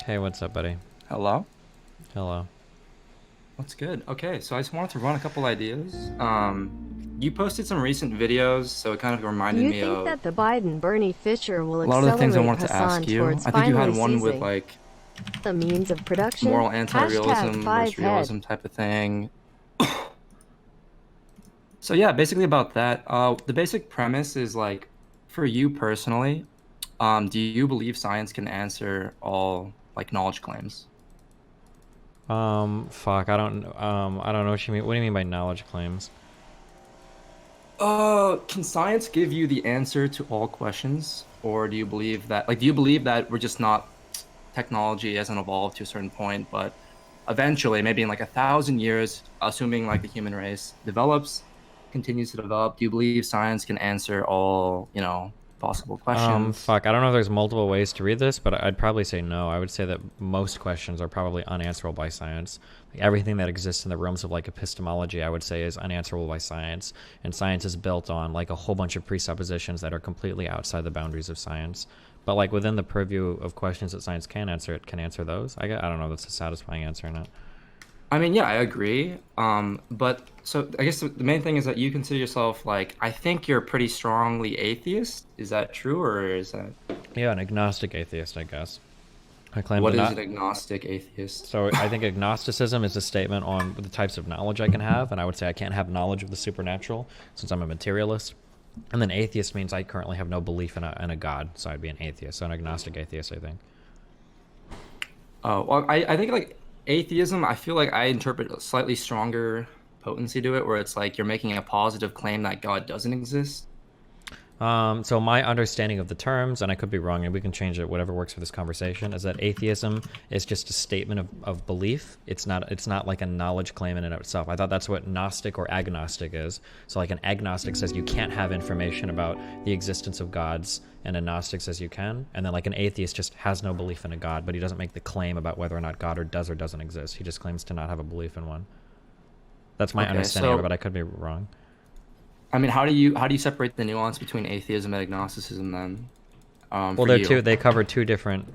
Hey, what's up, buddy? Hello? Hello. What's good? Okay, so I just wanted to run a couple ideas. You posted some recent videos, so it kind of Do reminded you me think of that the Biden-Bernie fissure will a lot of the things I accelerate wanted to Hassan ask you. towards I think you had finally one with seizing like the means of production? moral Hashtag anti-realism versus five head. realism type of thing. So yeah, basically about that. The basic premise is like, for you personally, do you believe science can answer all like knowledge claims? Fuck, I don't know what you mean. What do you mean by knowledge claims? Can science give you the answer to all questions, or do you believe that we're just not technology hasn't evolved to a certain point, but eventually, maybe in like 1,000 years, assuming like the human race develops, continues to develop, do you believe science can answer all, possible questions? Fuck, I don't know if there's multiple ways to read this, but I'd probably say no. I would say that most questions are probably unanswerable by science. Like everything that exists in the realms of like epistemology, I would say is unanswerable by science. And science is built on like a whole bunch of presuppositions that are completely outside the boundaries of science. But like within the purview of questions that science can answer, it can answer those. I don't know if that's a satisfying answer or not. I mean, yeah, I agree. But so I guess the main thing is that you consider yourself like, I think you're pretty strongly atheist. Is that true, or is that Yeah, an agnostic atheist, I guess. I claim to what is not. an agnostic atheist? So I think agnosticism is a statement on the types of knowledge I can have, and I would say I can't have knowledge of the supernatural since I'm a materialist. And then atheist means I currently have no belief in a god, so I'd be an atheist. So an agnostic atheist, I think. Oh, well, I think like atheism, I feel like I interpret a slightly stronger potency to it, where it's like you're making a positive claim that God doesn't exist. So my understanding of the terms, and I could be wrong, and we can change it, whatever works for this conversation, is that atheism is just a statement of belief. It's not like a knowledge claim in and of itself. I thought that's what Gnostic or agnostic is. So like an agnostic says you can't have information about the existence of gods, and a Gnostic says you can. And then like an atheist just has no belief in a god, but he doesn't make the claim about whether or not God or doesn't exist. He just claims to not have a belief in one. That's my Okay, understanding of it, so but I could be wrong. I mean, how do you separate the nuance between atheism and agnosticism then, Well, for you? they cover two different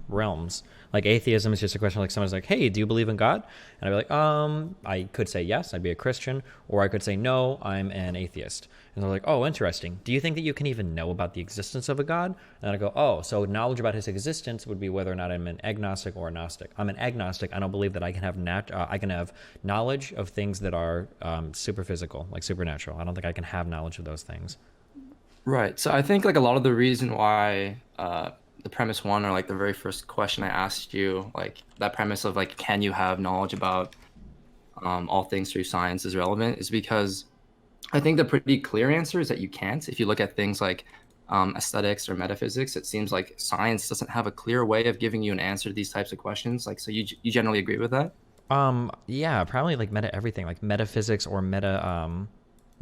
realms. Like atheism is just a question like someone's like, "Hey, do you believe in God?" And I'd be like, I could say yes, I'd be a Christian, or I could say no, I'm an atheist. And they're like, "Oh, interesting. Do you think that you can even know about the existence of a God?" And I go, "Oh, so knowledge about his existence would be whether or not I'm an agnostic or a Gnostic. I'm an agnostic. I don't believe that I can have I can have knowledge of things that are super physical, like supernatural. I don't think I can have knowledge of those things." Right. So I think like a lot of the reason why the premise one, or like the very first question I asked you, like that premise of like, can you have knowledge about all things through science is relevant, is because I think the pretty clear answer is that you can't. If you look at things like aesthetics or metaphysics, it seems like science doesn't have a clear way of giving you an answer to these types of questions. Like, so you generally agree with that? Yeah, probably like meta everything, like metaphysics or meta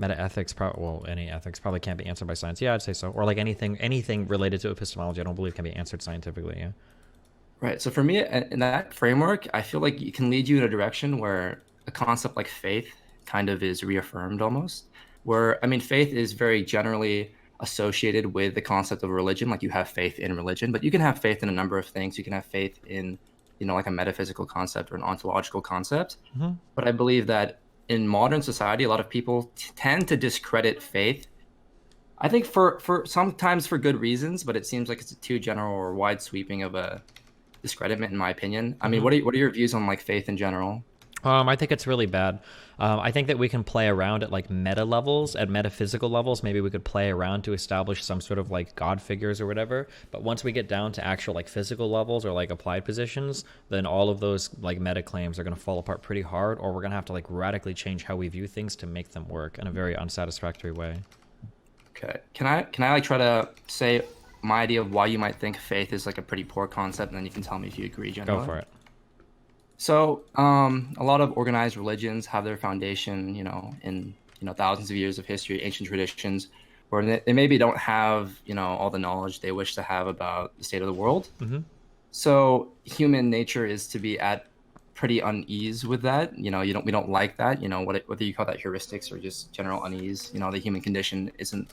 ethics. Well, any ethics probably can't be answered by science. Yeah, I'd say so. Or like anything related to epistemology, I don't believe can be answered scientifically. Yeah. Right. So for me, in that framework, I feel like it can lead you in a direction where a concept like faith kind of is reaffirmed almost. Where, I mean, faith is very generally associated with the concept of religion. Like you have faith in religion, but you can have faith in a number of things. You can have faith in, like a metaphysical concept or an ontological concept. Hmm. But I believe that in modern society, a lot of people tend to discredit faith. I think for sometimes for good reasons, but it seems like it's a too general or wide sweeping of a discreditment, in my opinion. I mean, Hmm. what are your views on like faith in general? I think it's really bad. I think that we can play around at like meta levels, at metaphysical levels. Maybe we could play around to establish some sort of like God figures or whatever. But once we get down to actual like physical levels or like applied positions, then all of those like meta claims are going to fall apart pretty hard, or we're going to have to like radically change how we view things to make them work in a very unsatisfactory way. Okay. Can I like try to say my idea of why you might think faith is like a pretty poor concept, and then you can tell me if you agree Go generally? for it. So, a lot of organized religions have their foundation, in thousands of years of history, ancient traditions, where they maybe don't have, all the knowledge they wish to have about the state of the world. Hmm. So, human nature is to be at pretty unease with that. We don't like that. Whether you call that heuristics or just general unease. The human condition isn't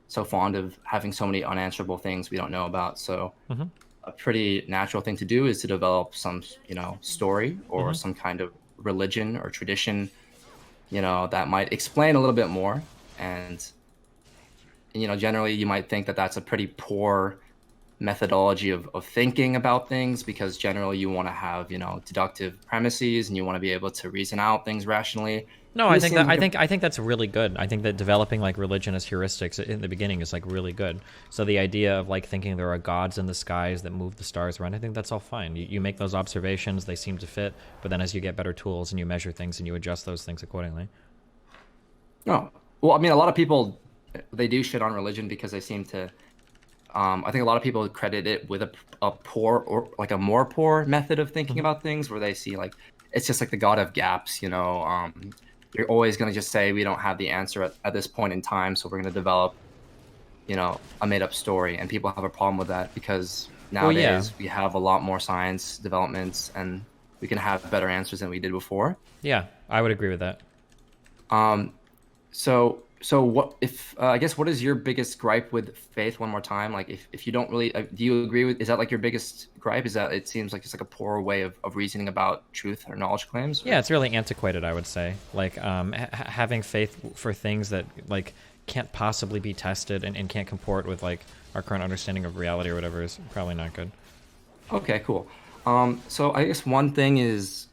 so fond of having so many unanswerable things we don't know about. So, Hmm. a pretty natural thing to do is to develop some, story or Mm-hmm. some kind of religion or tradition, that might explain a little bit more. And, generally you might think that that's a pretty poor methodology of thinking about things, because generally you want to have, deductive premises and you want to be able to reason out things rationally. No, And I this think seems that like I think that's really good. I think that developing like religion as heuristics in the beginning is like really good. So the idea of like thinking there are gods in the skies that move the stars around, I think that's all fine. You make those observations, they seem to fit, but then as you get better tools and you measure things and you adjust those things accordingly. No. Well, I mean, a lot of people, they do shit on religion because they seem to. I think a lot of people credit it with a poor or like a more poor method of thinking about things, where they see like it's just like the god of gaps. You're always going to just say we don't have the answer at this point in time, so we're going to develop, a made up story, and people have a problem with that because nowadays we have a lot more science developments and we can have better answers than we did before. Yeah, I would agree with that. So what if I guess what is your biggest gripe with faith? One more time, like if you don't really do you agree with, is that like your biggest gripe? Is that it seems like it's like a poor way of reasoning about truth or knowledge claims? Yeah, it's really antiquated, I would say. Like having faith for things that like can't possibly be tested and can't comport with like our current understanding of reality or whatever is probably not good. Okay, cool. So I guess one thing is,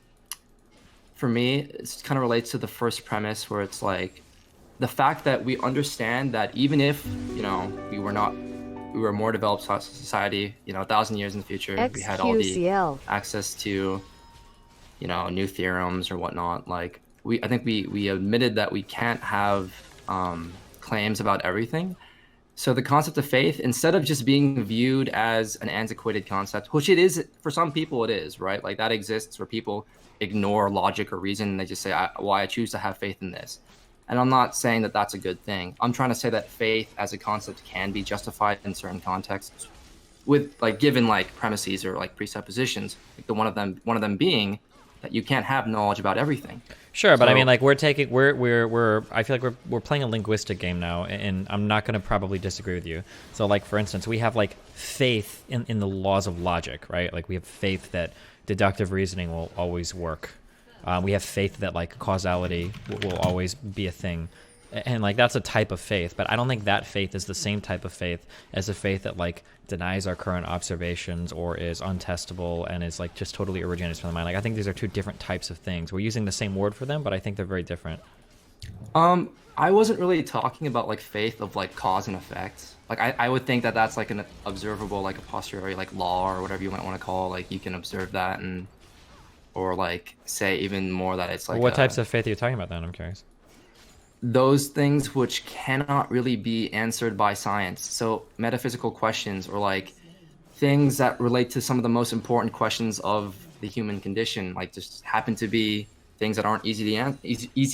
for me, it kind of relates to the first premise, where it's like the fact that we understand that even if we were a more developed society, 1,000 years in the future, we had all the XQCL. access to new theorems or whatnot. Like I think we admitted that we can't have claims about everything. So the concept of faith, instead of just being viewed as an antiquated concept, which it is for some people, it is, right? Like that exists where people ignore logic or reason and they just say, I choose to have faith in this. And I'm not saying that that's a good thing. I'm trying to say that faith as a concept can be justified in certain contexts with like given like premises or like presuppositions, like one of them being that you can't have knowledge about everything. Sure, but I So- mean, like we're I feel like we're playing a linguistic game now, and I'm not going to probably disagree with you. So, like for instance, we have like faith in the laws of logic, right? Like we have faith that deductive reasoning will always work. We have faith that like causality will always be a thing, and like that's a type of faith. But I don't think that faith is the same type of faith as a faith that like denies our current observations or is untestable and is like just totally originates from the mind. Like I think these are two different types of things. We're using the same word for them, but I think they're very different. I wasn't really talking about like faith of like cause and effect. Like I would think that that's like an observable, like a posteriori like law or whatever you might want to call. Like you can observe that, and or like say even more that it's like What types of faith are you talking about then? I'm curious. those things which cannot really be answered by science. So metaphysical questions, or like things that relate to some of the most important questions of the human condition, like just happen to be things that aren't easy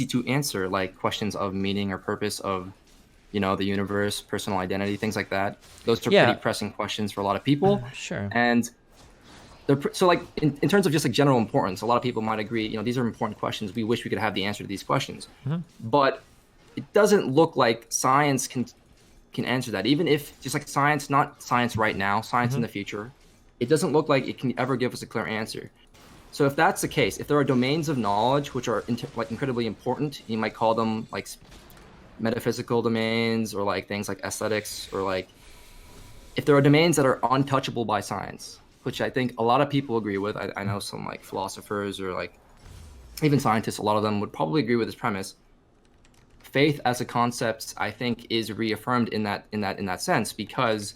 to answer, like questions of meaning or purpose of the universe, personal identity, things like that. Those are Yeah. pretty pressing questions for a lot of people. Sure. And so like in terms of just like general importance, a lot of people might agree, these are important questions. We wish we could have the answer to these questions. But it doesn't look like science can answer that. Even if just like science, not science right now, science in the future, it doesn't look like it can ever give us a clear answer. So if that's the case, if there are domains of knowledge which are like incredibly important, you might call them like metaphysical domains, or like things like aesthetics, or like if there are domains that are untouchable by science, which I think a lot of people agree with. I know some like philosophers or like even scientists, a lot of them would probably agree with this premise. Faith as a concept, I think, is reaffirmed in that sense, because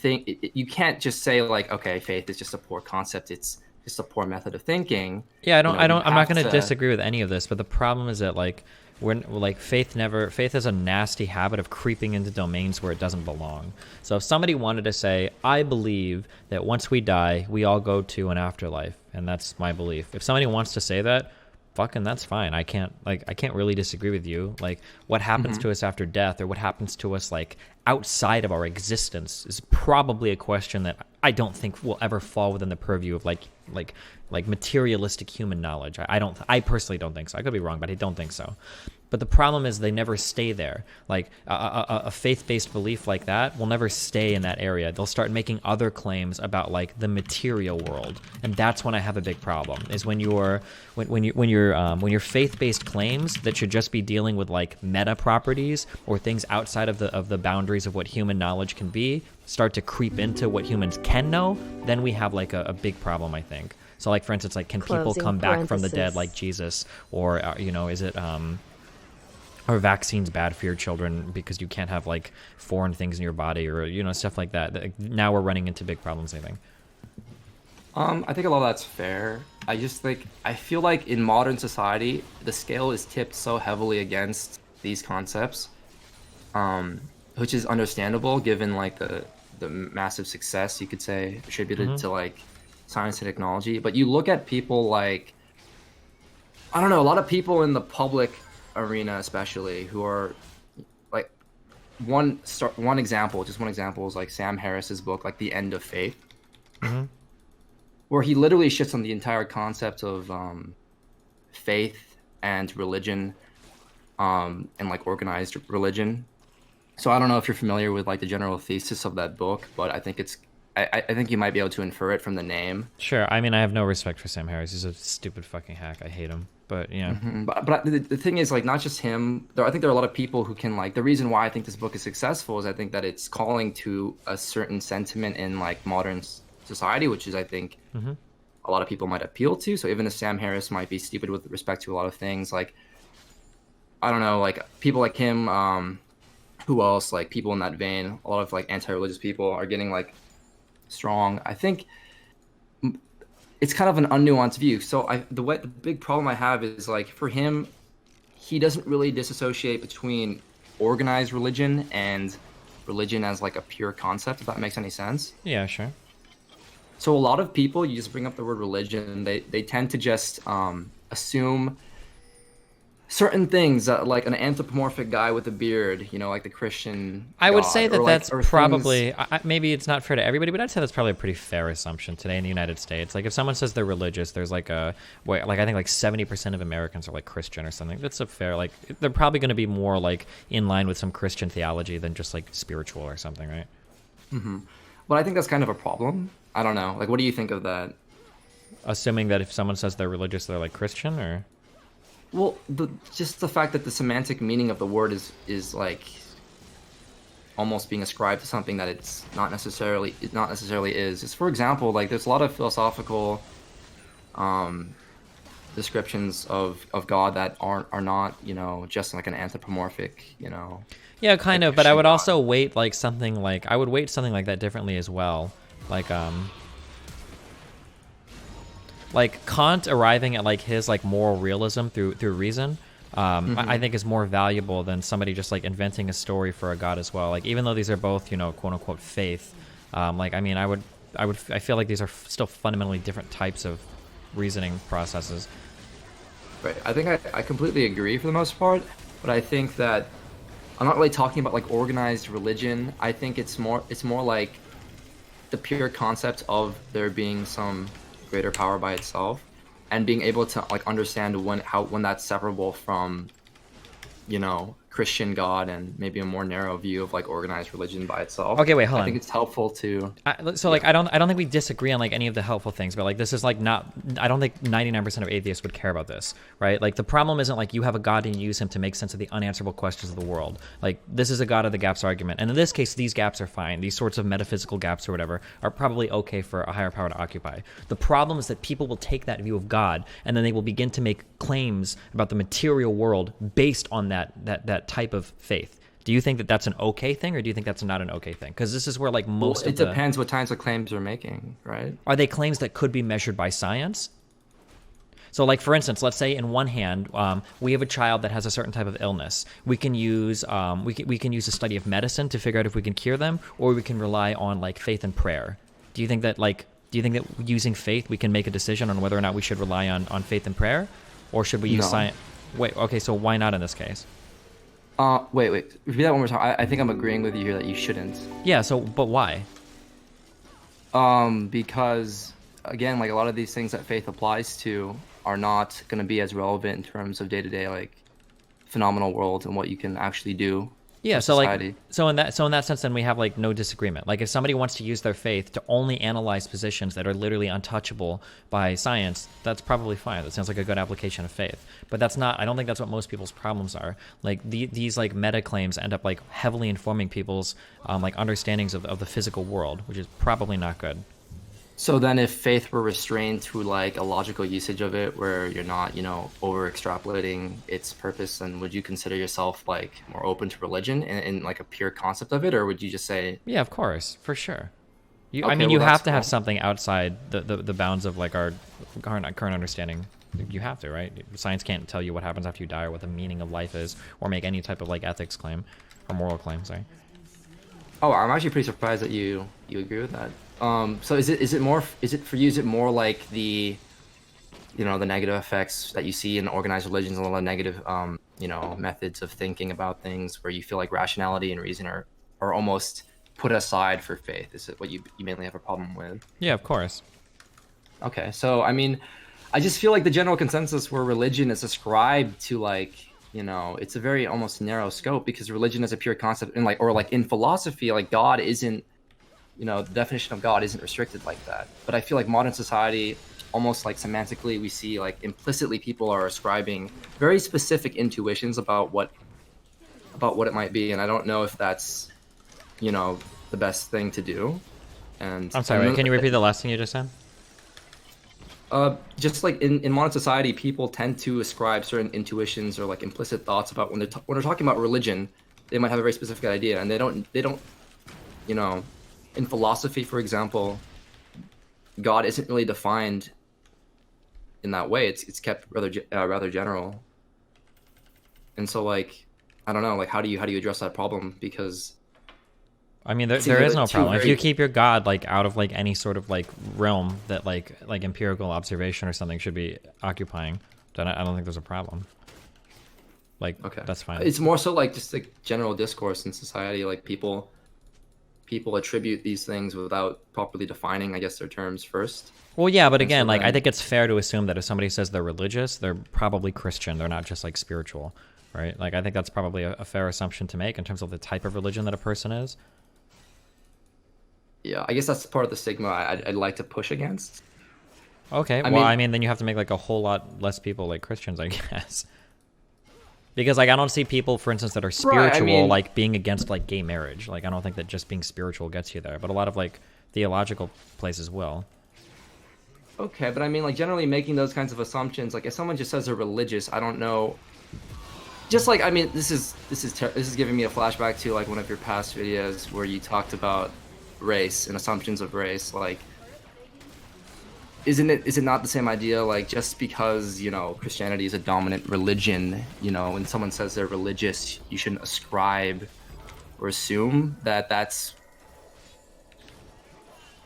you can't just say like, okay, faith is just a poor concept. It's just a poor method of thinking. Yeah, I'm not have going to to- disagree with any of this, but the problem is that like faith has a nasty habit of creeping into domains where it doesn't belong. So if somebody wanted to say, I believe that once we die, we all go to an afterlife, and that's my belief. If somebody wants to say that, fucking that's fine. I can't really disagree with you. Like what happens to us after death, or what happens to us like outside of our existence, is probably a question that I don't think will ever fall within the purview of like materialistic human knowledge. I personally don't think so. I could be wrong, but I don't think so. But the problem is they never stay there. Like a faith-based belief like that will never stay in that area. They'll start making other claims about like the material world, and that's when I have a big problem. Is when your faith-based claims that should just be dealing with like meta properties or things outside of the boundaries of what human knowledge can be start to creep into what humans can know. Then we have like a big problem, I think. So like for instance, like can people Closing come back from the dead parenthesis. like Jesus, or is it are vaccines bad for your children because you can't have like foreign things in your body, or stuff like that. Now we're running into big problems, I think. I think a lot of that's fair. I feel like in modern society, the scale is tipped so heavily against these concepts, which is understandable given like the massive success, you could say, attributed to like science and technology. But you look at people like, I don't know, a lot of people in the public arena, especially, who are like one example is like Sam Harris's book, like The End of Faith, where he literally shits on the entire concept of faith and religion, and like organized religion. So I don't know if you're familiar with like the general thesis of that book, but I think I think you might be able to infer it from the name. Sure. I mean, I have no respect for Sam Harris. He's a stupid fucking hack. I hate him. But yeah. But the thing is, like, not just him. I think there are a lot of people who can, like, the reason why I think this book is successful is I think that it's calling to a certain sentiment in like modern society, which is, I think, a lot of people might appeal to. So even if Sam Harris might be stupid with respect to a lot of things, like, I don't know, like people like him, who else? Like people in that vein, a lot of like anti-religious people are getting like strong. I think it's kind of an unnuanced view. So the big problem I have is like for him, he doesn't really disassociate between organized religion and religion as like a pure concept, if that makes any sense. Yeah, sure. So a lot of people, you just bring up the word religion, they tend to just assume certain things, like an anthropomorphic guy with a beard, like the Christian I would God, say that or like- that's or probably, maybe it's not fair to everybody, but I'd say that's probably a pretty fair assumption today in the United States. Like if someone says they're religious, there's like I think like 70% of Americans are like Christian or something. That's a fair, like they're probably going to be more like in line with some Christian theology than just like spiritual or something, right? But I think that's kind of a problem. I don't know. Like, what do you think of that? Assuming that if someone says they're religious, they're like Christian, or? Well, just the fact that the semantic meaning of the word is like almost being ascribed to something that it's not necessarily is. Just for example, like there's a lot of philosophical descriptions of God that are not, just like an anthropomorphic, Yeah, kind like of, but I would God. also weight like something like, I would weight something like that differently as well. Like Kant arriving at like his like moral realism through reason, I think is more valuable than somebody just like inventing a story for a god as well. Like even though these are both, quote unquote faith, like I mean I feel like these are still fundamentally different types of reasoning processes. Right. I think I completely agree for the most part, but I think that I'm not really talking about like organized religion. I think it's more like the pure concept of there being some greater power by itself, and being able to like understand when that's separable from Christian God and maybe a more narrow view of like organized religion by itself. Okay, wait, hold I on. think it's helpful to Like I don't think we disagree on like any of the helpful things, but like this is like not, I don't think 99% of atheists would care about this, right? Like the problem isn't like you have a god and you use him to make sense of the unanswerable questions of the world. Like this is a god of the gaps argument, and in this case these gaps are fine. These sorts of metaphysical gaps or whatever are probably okay for a higher power to occupy. The problem is that people will take that view of God and then they will begin to make claims about the material world based on that type of faith. Do you think that that's an okay thing, or do you think that's not an okay thing? Because this is where like most it depends what kinds of claims they're making, right? Are they claims that could be measured by science? So like for instance, let's say in one hand we have a child that has a certain type of illness. We can use we can use a study of medicine to figure out if we can cure them, or we can rely on like faith and prayer. Do you think that using faith we can make a decision on whether or not we should rely on faith and prayer, or should we use No. science? Wait, okay, so why not in this case? Wait. Repeat that one more time. I think I'm agreeing with you here that you shouldn't. Yeah, so but why? Because again, like a lot of these things that faith applies to are not going to be as relevant in terms of day-to-day like phenomenal world and what you can actually do Yeah, for so like society. so in that sense then we have like no disagreement. Like if somebody wants to use their faith to only analyze positions that are literally untouchable by science, that's probably fine. That sounds like a good application of faith. But that's not I don't think that's what most people's problems are. Like these like meta claims end up like heavily informing people's like understandings of the physical world, which is probably not good. So then if faith were restrained to like a logical usage of it where you're not, over extrapolating its purpose, then would you consider yourself like more open to religion in like a pure concept of it, or would you just say, Yeah, of course, for sure. I okay, mean, well you have that's to have cool. something outside the bounds of like our current understanding. You have to, right? Science can't tell you what happens after you die or what the meaning of life is, or make any type of like ethics claim or moral claim. Sorry. Oh, I'm actually pretty surprised that you agree with that. So is it for you? Is it more like the negative effects that you see in organized religions, a lot of negative methods of thinking about things, where you feel like rationality and reason are almost put aside for faith? Is it what you mainly have a problem with? Yeah, of course. Okay, so I mean, I just feel like the general consensus where religion is ascribed to like, it's a very almost narrow scope because religion is a pure concept and like or like in philosophy, like God isn't, the definition of God isn't restricted like that. But I feel like modern society, almost like semantically, we see like implicitly people are ascribing very specific intuitions about what it might be, and I don't know if that's, the best thing to do. And I'm sorry. Wait, can you repeat the last thing you just said? just like in modern society, people tend to ascribe certain intuitions or like implicit thoughts about when they're talking about religion. They might have a very specific idea, and they don't you know in philosophy, for example, God isn't really defined in that way. It's kept rather general, and so like I don't know, like how do you address that problem? Because I mean, it seems there is like no two problem if very you keep your God like out of like any sort of like realm that like empirical observation or something should be occupying. Then I don't think there's a problem. Like, okay. that's fine. It's more so like just like general discourse in society, like people attribute these things without properly defining, I guess, their terms first. Well, yeah, but And so again, like I then, think it's fair to assume that if somebody says they're religious, they're probably Christian. They're not just like spiritual, right? Like I think that's probably a fair assumption to make in terms of the type of religion that a person is. yeah, I guess that's part of the stigma I'd like to push against. Okay, I well, mean, I mean, then you have to make like a whole lot less people like Christians, I guess. Because like I don't see people, for instance, that are right, I spiritual mean, like being against like gay marriage. Like I don't think that just being spiritual gets you there, but a lot of like theological places will. okay, but I mean, like generally making those kinds of assumptions, like if someone just says they're religious, I don't know. Just like I mean, this is giving me a flashback to like one of your past videos where you talked about race and assumptions of race. Like, is it not the same idea? Like just because Christianity is a dominant religion, when someone says they're religious, you shouldn't ascribe or assume that that's.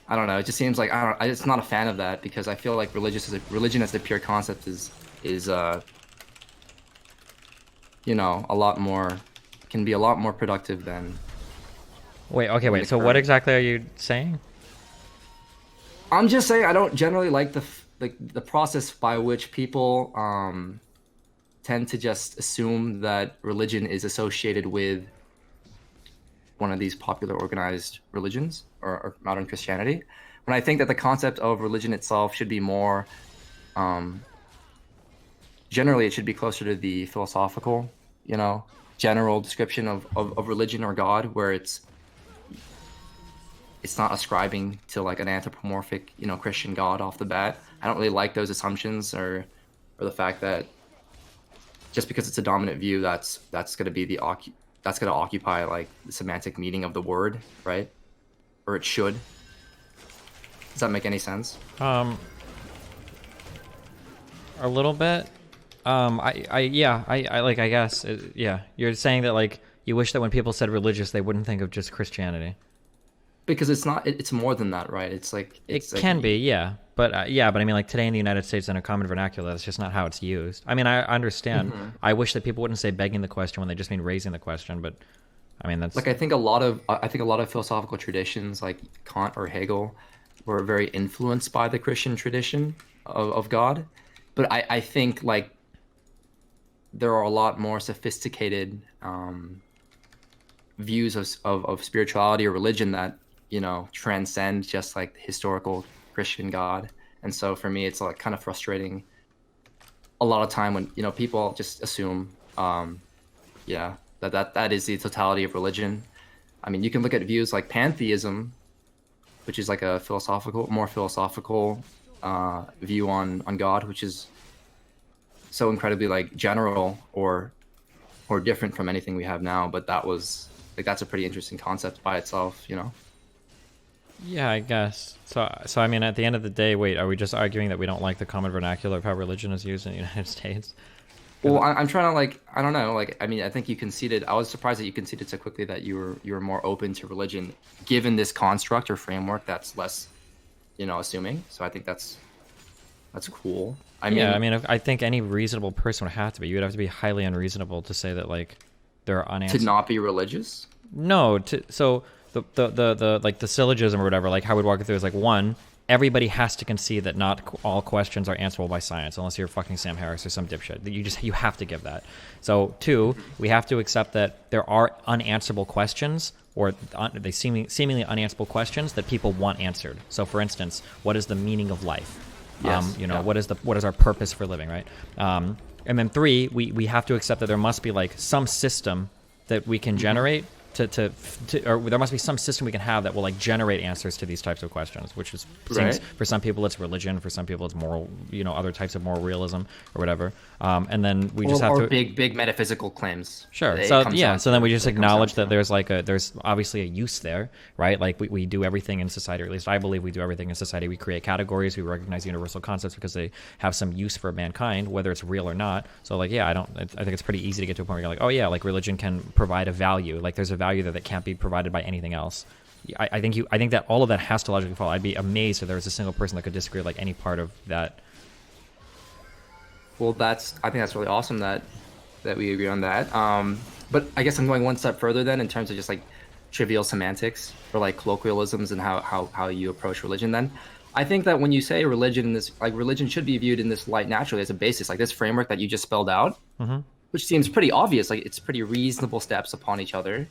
I don't know. It just seems like I just not a fan of that because I feel like religion as a pure concept is a lot more can be a lot more productive than Wait, okay, than wait. the So what current. exactly are you saying? I'm just saying I don't generally like the process by which people tend to just assume that religion is associated with one of these popular organized religions or modern Christianity. When I think that the concept of religion itself should be more um, generally it should be closer to the philosophical, general description of religion or God, where it's not ascribing to like an anthropomorphic, Christian God off the bat. I don't really like those assumptions or the fact that just because it's a dominant view, that's going to be that's going to occupy like the semantic meaning of the word, right? Or it should. Does that make any sense? Um, a little bit. Yeah, I like, I guess, yeah. You're saying that like you wish that when people said religious, they wouldn't think of just Christianity. Because it's not. It's more than that, right? It's like It it's like can be, yeah, but I mean, like today in the United States in a common vernacular, that's just not how it's used. I mean, I understand. Mhm. I wish that people wouldn't say begging the question when they just mean raising the question, but I mean that's like I think a lot of philosophical traditions like Kant or Hegel were very influenced by the Christian tradition of God. But I think like there are a lot more sophisticated views of spirituality or religion that transcend just like the historical Christian God. And so for me, it's like kind of frustrating a lot of time when people just assume yeah that is the totality of religion. I mean, you can look at views like pantheism, which is like a more philosophical view on God, which is so incredibly like general or different from anything we have now. But that's a pretty interesting concept by itself, Yeah, I guess. So I mean, at the end of the day, wait, are we just arguing that we don't like the common vernacular of how religion is used in the United States? Well, I'm trying to like, I don't know, like, I mean, I think you conceded. I was surprised that you conceded so quickly that you were more open to religion, given this construct or framework that's less, assuming. So I think that's cool. Yeah, I mean, I think any reasonable person would have to be. You would have to be highly unreasonable to say that like there are unanswered. To not be religious. No, so the like the syllogism or whatever, like how we'd walk it through is like, one, everybody has to concede that not all questions are answerable by science, unless you're fucking Sam Harris or some dipshit. You have to give that. So two, we have to accept that there are unanswerable questions, or they seemingly unanswerable questions that people want answered. So for instance, what is the meaning of life? Yes, What is our purpose for living, right? And then three, we have to accept that there must be like some system that we can generate or there must be some system we can have that will like generate answers to these types of questions, which is seems, for some people it's religion, for some people it's moral, other types of moral realism or whatever. And then we just have to big metaphysical claims. Sure. So then we just acknowledge that there's obviously a use there, right? Like we do everything in society, or at least I believe we do everything in society. We create categories, we recognize universal concepts because they have some use for mankind, whether it's real or not. So like, yeah, I think it's pretty easy to get to a point where you're like, oh yeah, like religion can provide a value. Like there's a value there that can't be provided by anything else. I think that all of that has to logically follow. I'd be amazed if there was a single person that could disagree with like any part of that. Well, I think that's really awesome that we agree on that. But I guess I'm going one step further then in terms of just like trivial semantics or like colloquialisms and how you approach religion. Then I think that when you say religion should be viewed in this light naturally as a basis, like this framework that you just spelled out, which seems pretty obvious. Like it's pretty reasonable steps upon each other.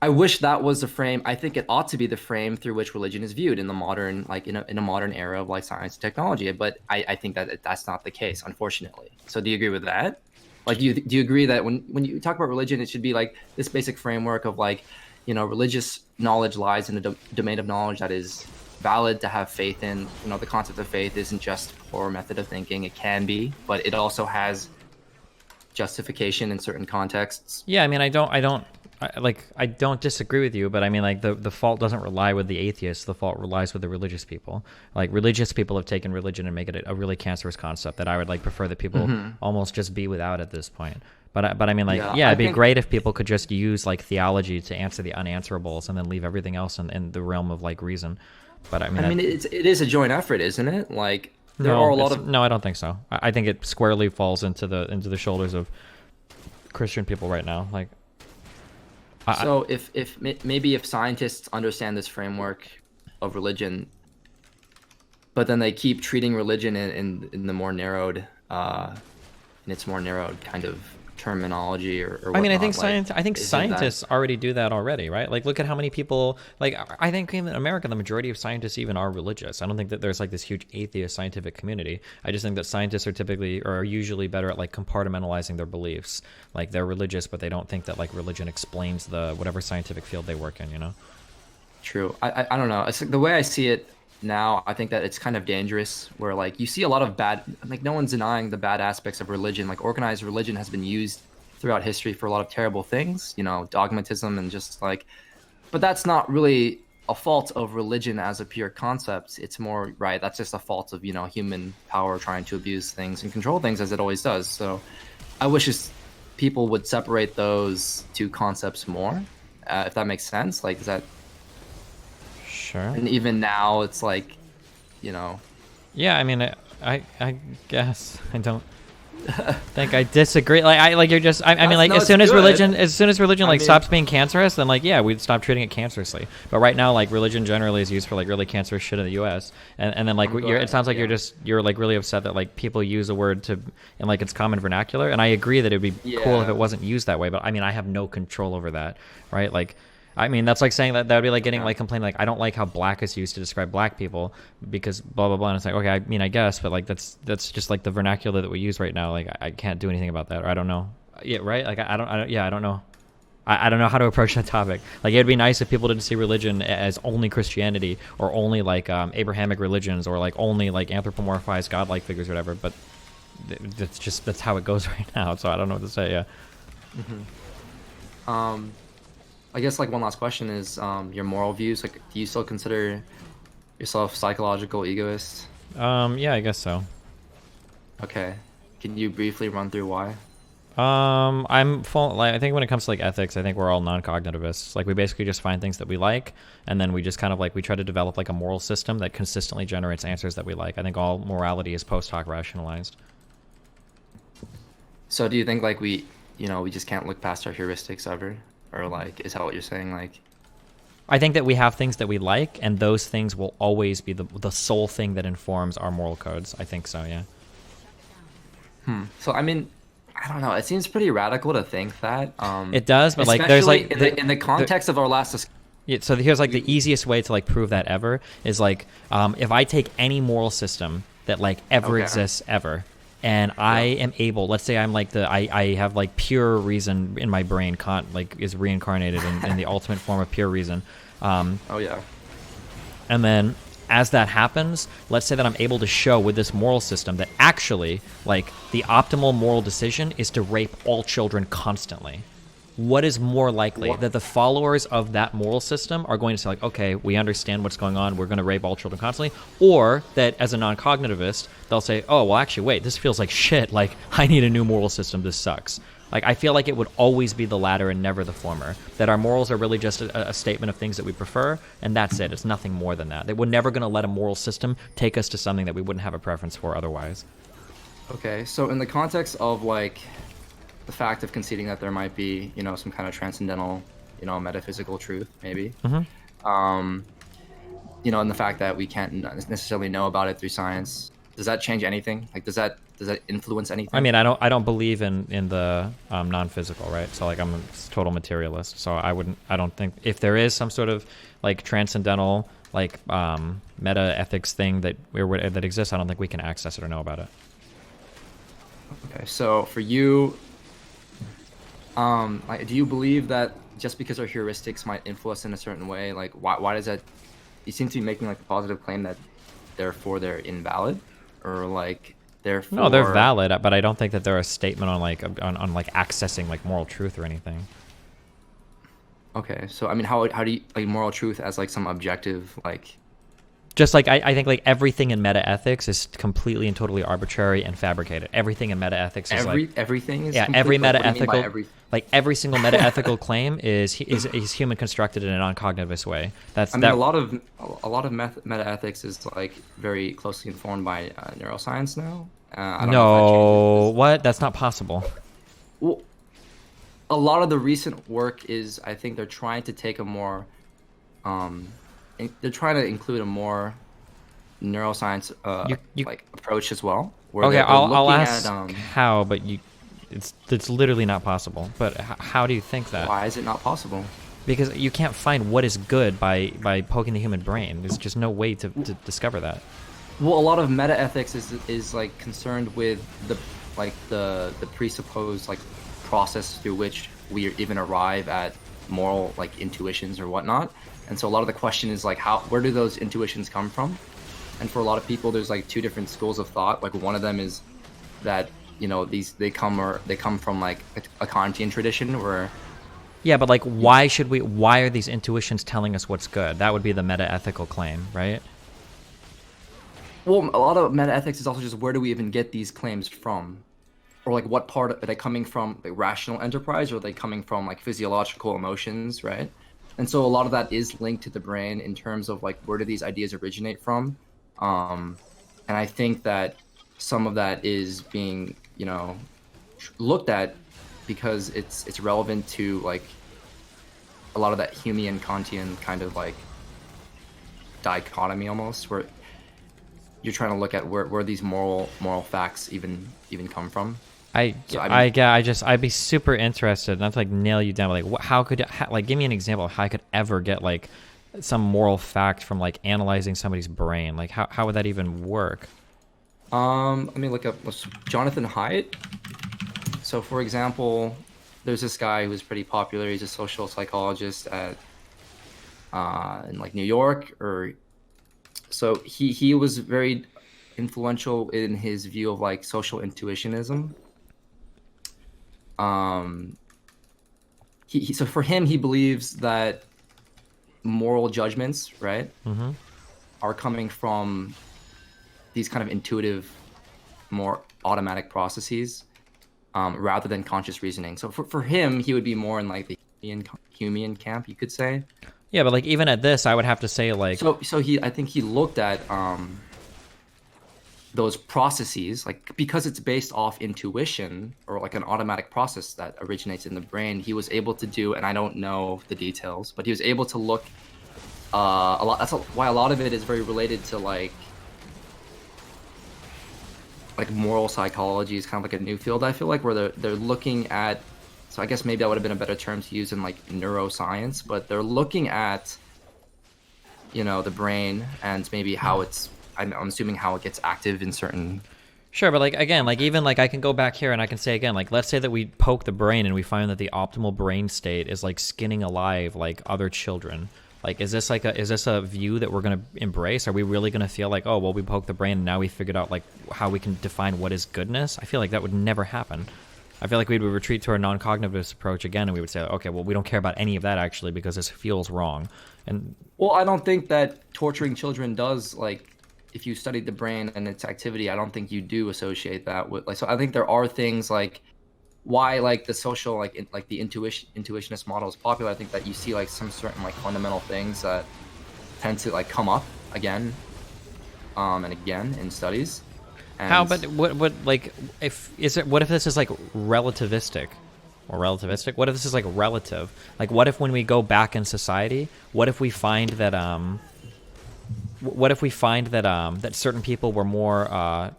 I wish that was the frame. I think it ought to be the frame through which religion is viewed in the modern, like in a modern era of like science and technology. But I think that that's not the case, unfortunately. So do you agree with that? Like, do you agree that when you talk about religion, it should be like this basic framework of like, religious knowledge lies in a domain of knowledge that is valid to have faith in. The concept of faith isn't just a poor method of thinking. It can be, but it also has justification in certain contexts. Yeah, I mean, I don't disagree with you, but I mean, like the fault doesn't lie with the atheists. The fault relies with the religious people. Like religious people have taken religion and make it a really cancerous concept that I would like prefer that people almost just be without at this point. But I mean, like, it'd be great if people could just use like theology to answer the unanswerables and then leave everything else in the realm of like reason. But I mean, it is a joint effort, isn't it? Like there are a lot of. No, I don't think so. I think it squarely falls into the shoulders of Christian people right now. Like. So if scientists understand this framework of religion, but then they keep treating religion in the more narrowed, in its more narrowed kind of terminology or whatnot, I mean, I think scientists already do that already, right? Like, look at how many people, like, I think in America, the majority of scientists even are religious. I don't think that there's like this huge atheist scientific community. I just think that scientists are usually better at like compartmentalizing their beliefs. Like they're religious, but they don't think that like religion explains whatever scientific field they work in, True. I don't know. It's like, the way I see it now, I think that it's kind of dangerous where like you see a lot of bad, like no one's denying the bad aspects of religion. Like organized religion has been used throughout history for a lot of terrible things, dogmatism and just like, but that's not really a fault of religion as a pure concept. It's more, right, that's just a fault of, human power trying to abuse things and control things as it always does. So I wish people would separate those two concepts more, if that makes sense. Like, is that... Sure. And even now, it's like, Yeah, I mean, I guess I don't. think I disagree. Like I like you're just. I mean, like No, as it's soon as good. religion I like mean- stops being cancerous, then like yeah, we'd stop treating it cancerously. But right now, like religion generally is used for like really cancerous shit in the U.S. And then like I'm you're, it glad, sounds like yeah. you're like really upset that like people use a word to in like its common vernacular. And I agree that it'd be cool if Yeah. it wasn't used that way. But I mean, I have no control over that, right? Like. I mean, that's like saying that would be like getting like complaining like I don't like how black is used to describe black people because blah blah blah. And it's like okay, I mean I guess, but like that's just like the vernacular that we use right now. Like I can't do anything about that, or I don't know. Yeah, right. Like I don't yeah, I don't know. I don't know how to approach that topic. Like it'd be nice if people didn't see religion as only Christianity or only like Abrahamic religions or like only like anthropomorphized godlike figures or whatever. But that's how it goes right now. So I don't know what to say. Yeah. I guess like one last question is your moral views. Like, do you still consider yourself psychological egoist? Yeah, I guess so. Okay. Can you briefly run through why? I'm full. Like, I think when it comes to like ethics, I think we're all non-cognitivists. Like we basically just find things that we like, and then we just kind of like we try to develop like a moral system that consistently generates answers that we like. I think all morality is post hoc rationalized. So do you think like we just can't look past our heuristics ever? Or like, is that what you're saying? Like, I think that we have things that we like, and those things will always be the sole thing that informs our moral codes. I think so. Yeah. so I mean, I don't know. It seems pretty radical to think that. It does, but like there's like especially in the context of our last discussion. Yeah, so here's like the easiest way to like prove that ever is like if I take any moral system that like ever Okay. exists ever, and I am able, let's say I'm like I have like pure reason in my brain, like is reincarnated in the ultimate form of pure reason, Oh yeah. and then as that happens, let's say that I'm able to show with this moral system that actually like the optimal moral decision is to rape all children constantly. What is more likely What? that the followers of that moral system are going to say like, okay, we understand what's going on, we're going to rape all children constantly, or that as a non-cognitivist they'll say, oh well actually wait, this feels like shit, like I need a new moral system, this sucks. Like I feel like it would always be the latter and never the former, that our morals are really just a statement of things that we prefer, and that's it. It's nothing more than that. We're never going to let a moral system take us to something that we wouldn't have a preference for otherwise. Okay. So in the context of like the fact of conceding that there might be, some kind of transcendental, metaphysical truth, maybe. And the fact that we can't necessarily know about it through science, does that change anything? Like, does that influence anything? I mean, I don't believe in the non-physical, right? So like I'm a total materialist. So I don't think if there is some sort of like transcendental like meta ethics thing that exists, I don't think we can access it or know about it. Okay. So for you, like, do you believe that just because our heuristics might influence in a certain way, like why does that? You seem to be making like a positive claim that therefore they're invalid, or like therefore. No, they're valid, but I don't think that they're a statement on like on like accessing like moral truth or anything. Okay, so I mean, how do you like moral truth as like some objective like? Just like I think like everything in meta ethics is completely and totally arbitrary and fabricated. Everything in meta ethics is like everything is yeah, complete? every Like, meta what do you mean by ethical like every single meta ethical claim is human constructed in a non-cognitivist way. That's I mean, that. a lot of meta ethics is like very closely informed by neuroscience now. I don't know if that No, changes. what? That's not possible. Well, a lot of the recent work is, I think they're trying to take a more, they're trying to include a more neuroscience You- like approach as well. Where Okay, they're I'll looking ask at, how, but it's literally not possible. But how do you think that? why is it not possible? Because you can't find what is good by poking the human brain. There's just no way to discover that. Well, a lot of meta ethics is like concerned with the presupposed like process through which we even arrive at moral like intuitions or whatnot. And so a lot of the question is like where do those intuitions come from? And for a lot of people, there's like two different schools of thought. Like one of them is that they come from like a Kantian tradition where Yeah, but like, why are these intuitions telling us what's good? That would be the meta-ethical claim, right? well, a lot of meta ethics is also just where do we even get these claims from? Or like what part are they coming from, like rational enterprise, or are they coming from like physiological emotions, right? And so a lot of that is linked to the brain in terms of like where do these ideas originate from? And I think that some of that is being you know, looked at because it's relevant to like a lot of that Humean and Kantian kind of like dichotomy almost, where you're trying to look at where these moral facts even come from. So, I mean, I'd be super interested, not to like nail you down, but like, how could, like, give me an example of how I could ever get like some moral fact from like analyzing somebody's brain. Like, how would that even work? let me look up Jonathan Haidt. So, for example, there's this guy who's pretty popular. He's a social psychologist at in like New York, or so he was very influential in his view of like social intuitionism. So for him, he believes that moral judgments, right, are coming from these kind of intuitive, more automatic processes, rather than conscious reasoning. So for him, he would be more in like the Humean camp, you could say. Yeah, but like even at this, I would have to say like, So I think he looked at those processes, like because it's based off intuition or like an automatic process that originates in the brain, he was able to do, and I don't know the details, but he was able to look a lot. Why a lot of it is very related to like moral psychology is kind of like a new field, I feel like, where they're looking at, so I guess maybe that would have been a better term to use in like neuroscience, but they're looking at, you know, the brain and maybe how it's, I'm assuming how it gets active in certain. sure, but like again, like even like I can go back here and I can say again, like let's say that we poke the brain and we find that the optimal brain state is like skinning alive like other children. Like, is this a view that we're gonna embrace? Are we really gonna feel like, oh well, we poked the brain and now we figured out like how we can define what is goodness? I feel like that would never happen. I feel like we would retreat to our non-cognitivist approach again, and we would say, okay, well, we don't care about any of that actually because this feels wrong. And Well, I don't think that torturing children does, like, if you studied the brain and its activity, I don't think you do associate that with like. So I think there are things like why like the social like the intuitionist model is popular. I think that you see like some certain like fundamental things that tend to like come up again and again in studies. And how? But what like if is it? What if this is like relativistic? Or relativistic? What if this is like relative? Like, what if when we go back in society, what if we find that that certain people were more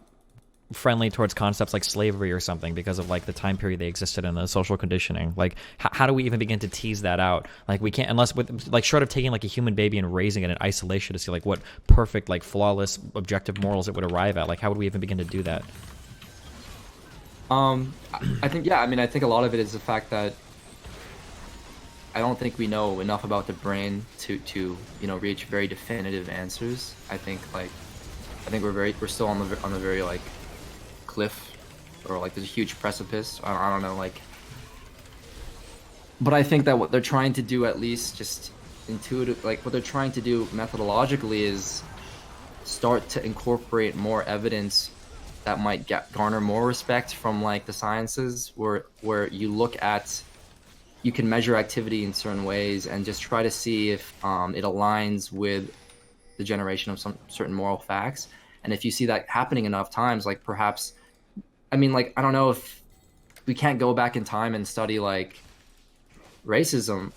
friendly towards concepts like slavery or something because of like the time period they existed in, the social conditioning? Like, how do we even begin to tease that out? Like, we can't, unless with like short of taking like a human baby and raising it in isolation to see like what perfect like flawless objective morals it would arrive at. Like, how would we even begin to do that? I think, yeah, I mean, I think a lot of it is the fact that I don't think we know enough about the brain to you know, reach very definitive answers. I think we're still on the very like cliff, or like there's a huge precipice. I don't know, like, but I think that what they're trying to do, at least just intuitive, like what they're trying to do methodologically, is start to incorporate more evidence that might garner more respect from like the sciences, where you look at, you can measure activity in certain ways and just try to see if it aligns with the generation of some certain moral facts. And if you see that happening enough times, like perhaps, I mean, like, I don't know if we can't go back in time and study like racism,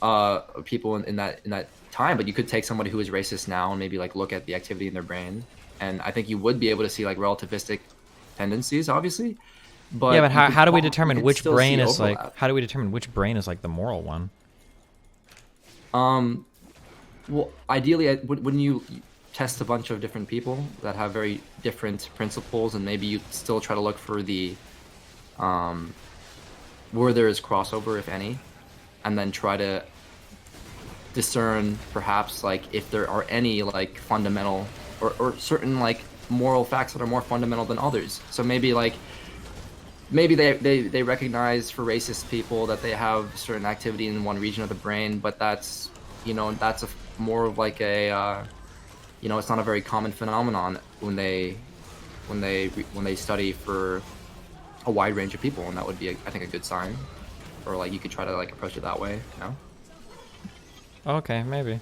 people in that time, but you could take somebody who is racist now and maybe like look at the activity in their brain, and I think you would be able to see like relativistic tendencies, obviously. But yeah, but how do we you determine could which still brain see is like? overlap. How do we determine which brain is like the moral one? Well, ideally, wouldn't you test a bunch of different people that have very different principles, and maybe you still try to look for the where there is crossover, if any, and then try to discern perhaps like if there are any like fundamental or certain like moral facts that are more fundamental than others. So maybe they recognize for racist people that they have certain activity in one region of the brain, but that's, you know, that's more of like a you know, it's not a very common phenomenon when they study for a wide range of people, and that would be, I think, a good sign. Or like you could try to like approach it that way, you know. Okay, maybe.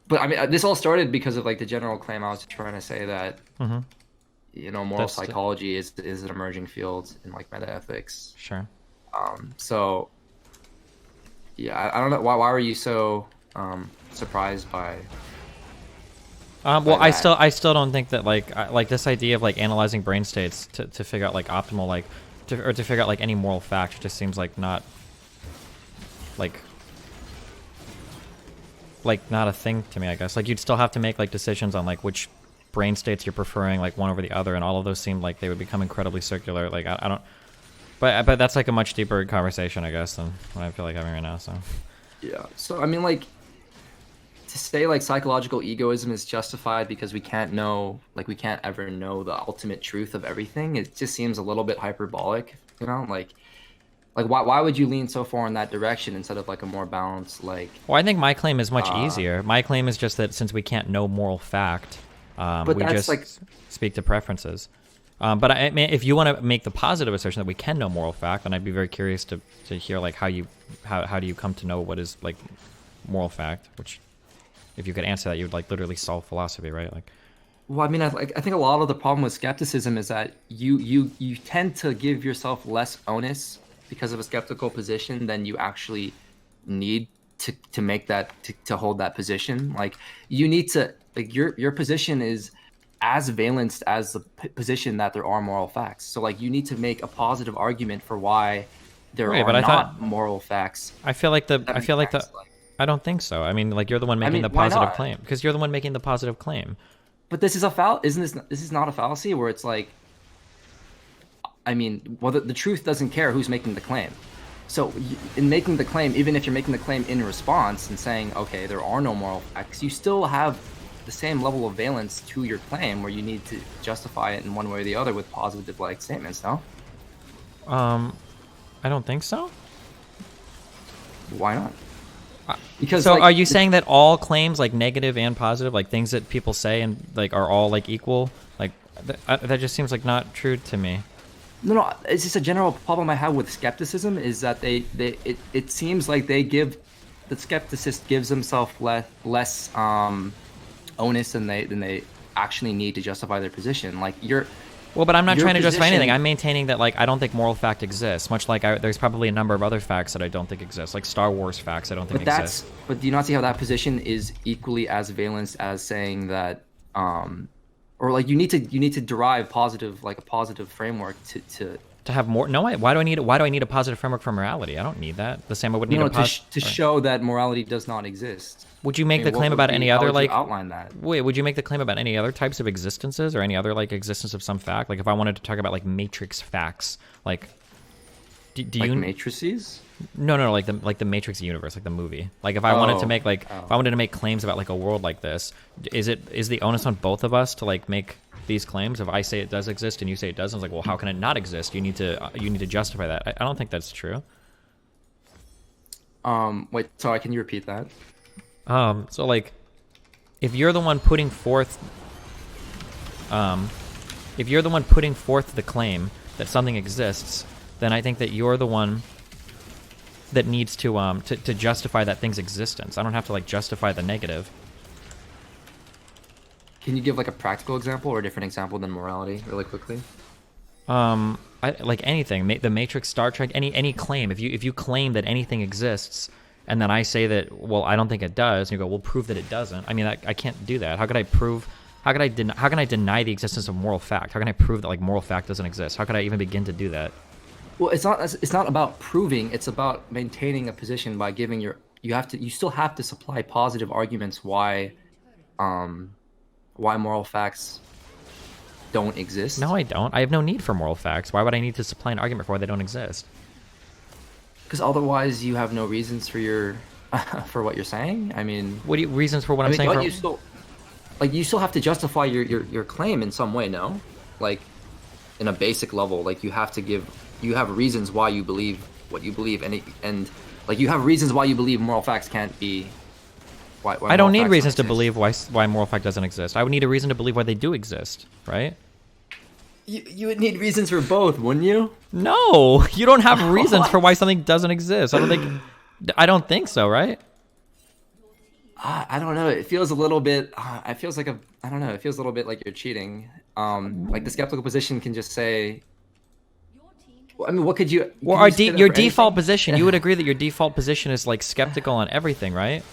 But I mean, this all started because of like the general claim I was trying to say that moral That's psychology is an emerging field in like metaethics. sure. So yeah, I don't know why were you so surprised by Well, by that? I still don't think that like this idea of like analyzing brain states to figure out like optimal or to figure out like any moral fact just seems like not like not a thing to me, I guess. Like you'd still have to make like decisions on like which brain states you're preferring like one over the other, and all of those seem like they would become incredibly circular. Like I don't, but that's like a much deeper conversation, I guess, than what I feel like having right now. So Yeah. So I mean, like, to say like psychological egoism is justified because we can't know, like, we can't ever know the ultimate truth of everything. It just seems a little bit hyperbolic, like why would you lean so far in that direction instead of like a more balanced, like? well, I think my claim is much easier. My claim is just that since we can't know moral fact, But we that's just like, speak to preferences. But I mean, if you want to make the positive assertion that we can know moral fact, then I'd be very curious to hear like how do you come to know what is like moral fact? Which, if you could answer that, you would like literally solve philosophy, right? Like, well, I mean, I think a lot of the problem with skepticism is that you tend to give yourself less onus because of a skeptical position than you actually need to make that to hold that position. Like you need to, like, your position is as valenced as the position that there are moral facts. So like you need to make a positive argument for why there right? are But I not thought moral facts. I feel like That make sense, like, I don't think so. I mean, like you're the one I making mean, the why positive not? claim because you're the one making the positive claim. But this is a isn't this is not a fallacy where it's like, I mean, well, the truth doesn't care who's making the claim. So in making the claim, even if you're making the claim in response and saying, okay, there are no moral facts, you still have the same level of valence to your claim where you need to justify it in one way or the other with positive like statements, no? I don't think so. Why not? Because So like, are you saying that all claims, like negative and positive, like things that people say and like are all like equal? Like that just seems like not true to me. no, it's just a general problem I have with skepticism is that it seems like the skepticist gives himself less onus than they actually need to justify their position. Like Well, but I'm not your trying to justify anything. position- I'm maintaining that like I don't think moral fact exists. Much like there's probably a number of other facts that I don't think exist, like Star Wars facts I don't think exist. but do you not see how that position is equally as valenced as saying that or like you need to derive positive, like a positive framework to To have more? No, why do I need a positive framework for morality? I don't need that. The same I would need you know a to show that morality does not exist. Would you I make mean, the what claim would about be- any how other would you like? outline that? Wait, would you make the claim about any other types of existences or any other like existence of some fact? Like if I wanted to talk about like matrix facts, like do Like you matrices? no like the Matrix universe, like the movie. Like if I wanted to Oh, make like if I wanted to make claims about like a world like this, is the onus on both of us to like make these claims? If I say it does exist and you say it doesn't, it's like, well, how can it not exist? You need to justify that. I don't think that's true. Wait, sorry, can you repeat that? So like, if you're the one putting forth, the claim that something exists, then I think that you're the one that needs to justify that thing's existence. I don't have to like justify the negative. Can you give like a practical example or a different example than morality, really quickly? Like anything, the Matrix, Star Trek, any claim. If you claim that anything exists, and then I say that, well, I don't think it does, and you go, well, prove that it doesn't. I mean, I can't do that. How could I prove? How can I deny the existence of moral fact? How can I prove that like moral fact doesn't exist? How could I even begin to do that? Well, it's not about proving, it's about maintaining a position by giving you still have to supply positive arguments why moral facts don't exist. No, I don't. I have no need for moral facts. Why would I need to supply an argument for why they don't exist? Because otherwise you have no reasons for your for what you're saying. I mean, What do you, reasons for what I I'm mean, saying? don't For, you still you still have to justify your claim in some way, no? Like in a basic level, like you have reasons why you believe what you believe, and like you have reasons why you believe moral facts can't be. Why I don't moral need facts reasons to exist. believe why moral fact doesn't exist. I would need a reason to believe why they do exist, right? You would need reasons for both, wouldn't you? No, you don't have reasons for why something doesn't exist. I don't think so, right? I don't know. It feels a little bit. It feels like a. I don't know. It feels a little bit like you're cheating. Like the skeptical position can just say. Well, I mean, what could you? Well, Can you spin it your for default anything? position, you would agree that your default position is like skeptical on everything, right?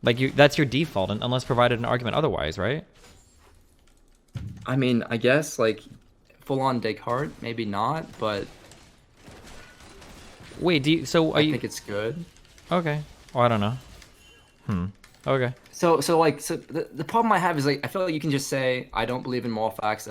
Like that's your default, unless provided an argument otherwise, right? I mean, I guess like full on Descartes, maybe not, but Wait, so are I you think it's good. okay? Oh, I don't know. Okay. So the problem I have is like I feel like you can just say I don't believe in moral facts.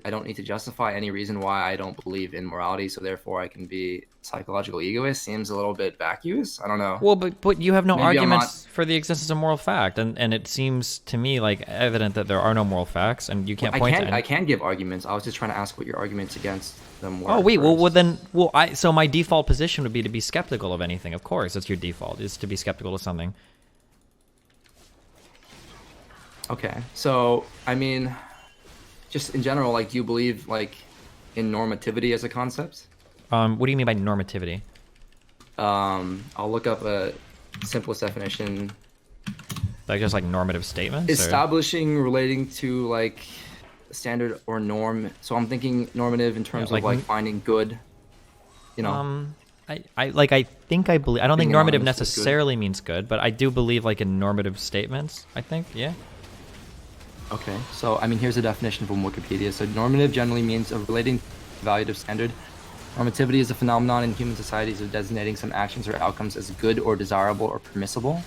I don't need to justify any reason why I don't believe in morality, so therefore I can be psychological egoist. Seems a little bit vacuous. I don't know. Well, but you have no Maybe I'm arguments for the existence of moral fact, and it seems to me like evident that there are no moral facts, and you can't point to any. I can give arguments. I was just trying to ask what your arguments against them were. Oh wait, well first. then, so my default position would be to be skeptical of anything. Of course, that's your default, is to be skeptical of something. Okay, so I mean, just in general, like, do you believe like in normativity as a concept? What do you mean by normativity? I'll look up a simplest definition. Like just like normative statements? Or? Establishing relating to like standard or norm. So I'm thinking normative in terms like of like finding good. You know. I think I believe. I don't think Being normative anonymous is good. necessarily means good, but I do believe like in normative statements. I think, yeah. Okay, so I mean, here's a definition from Wikipedia. So normative generally means a relating evaluative standard. Normativity is a phenomenon in human societies of designating some actions or outcomes as good or desirable or permissible,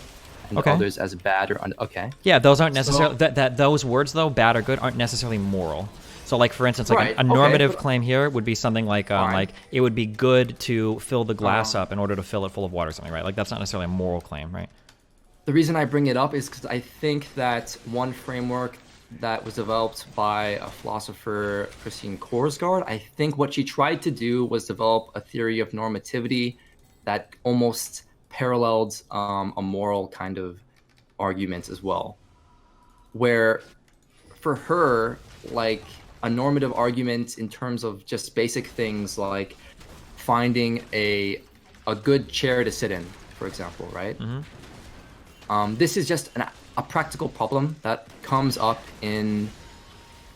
and Okay. others as bad or okay. Yeah, those aren't necessarily So- that those words though, bad or good, aren't necessarily moral. So like for instance, like Right, a okay, normative but- claim here would be something like Fine. like it would be good to fill the glass Uh-huh. up in order to fill it full of water or something, right? Like that's not necessarily a moral claim, right? The reason I bring it up is because I think that one framework that was developed by a philosopher, Christine Korsgaard, I think what she tried to do was develop a theory of normativity that almost paralleled a moral kind of argument as well. Where for her, like a normative argument in terms of just basic things like finding a good chair to sit in, for example, right? This is just a practical problem that comes up in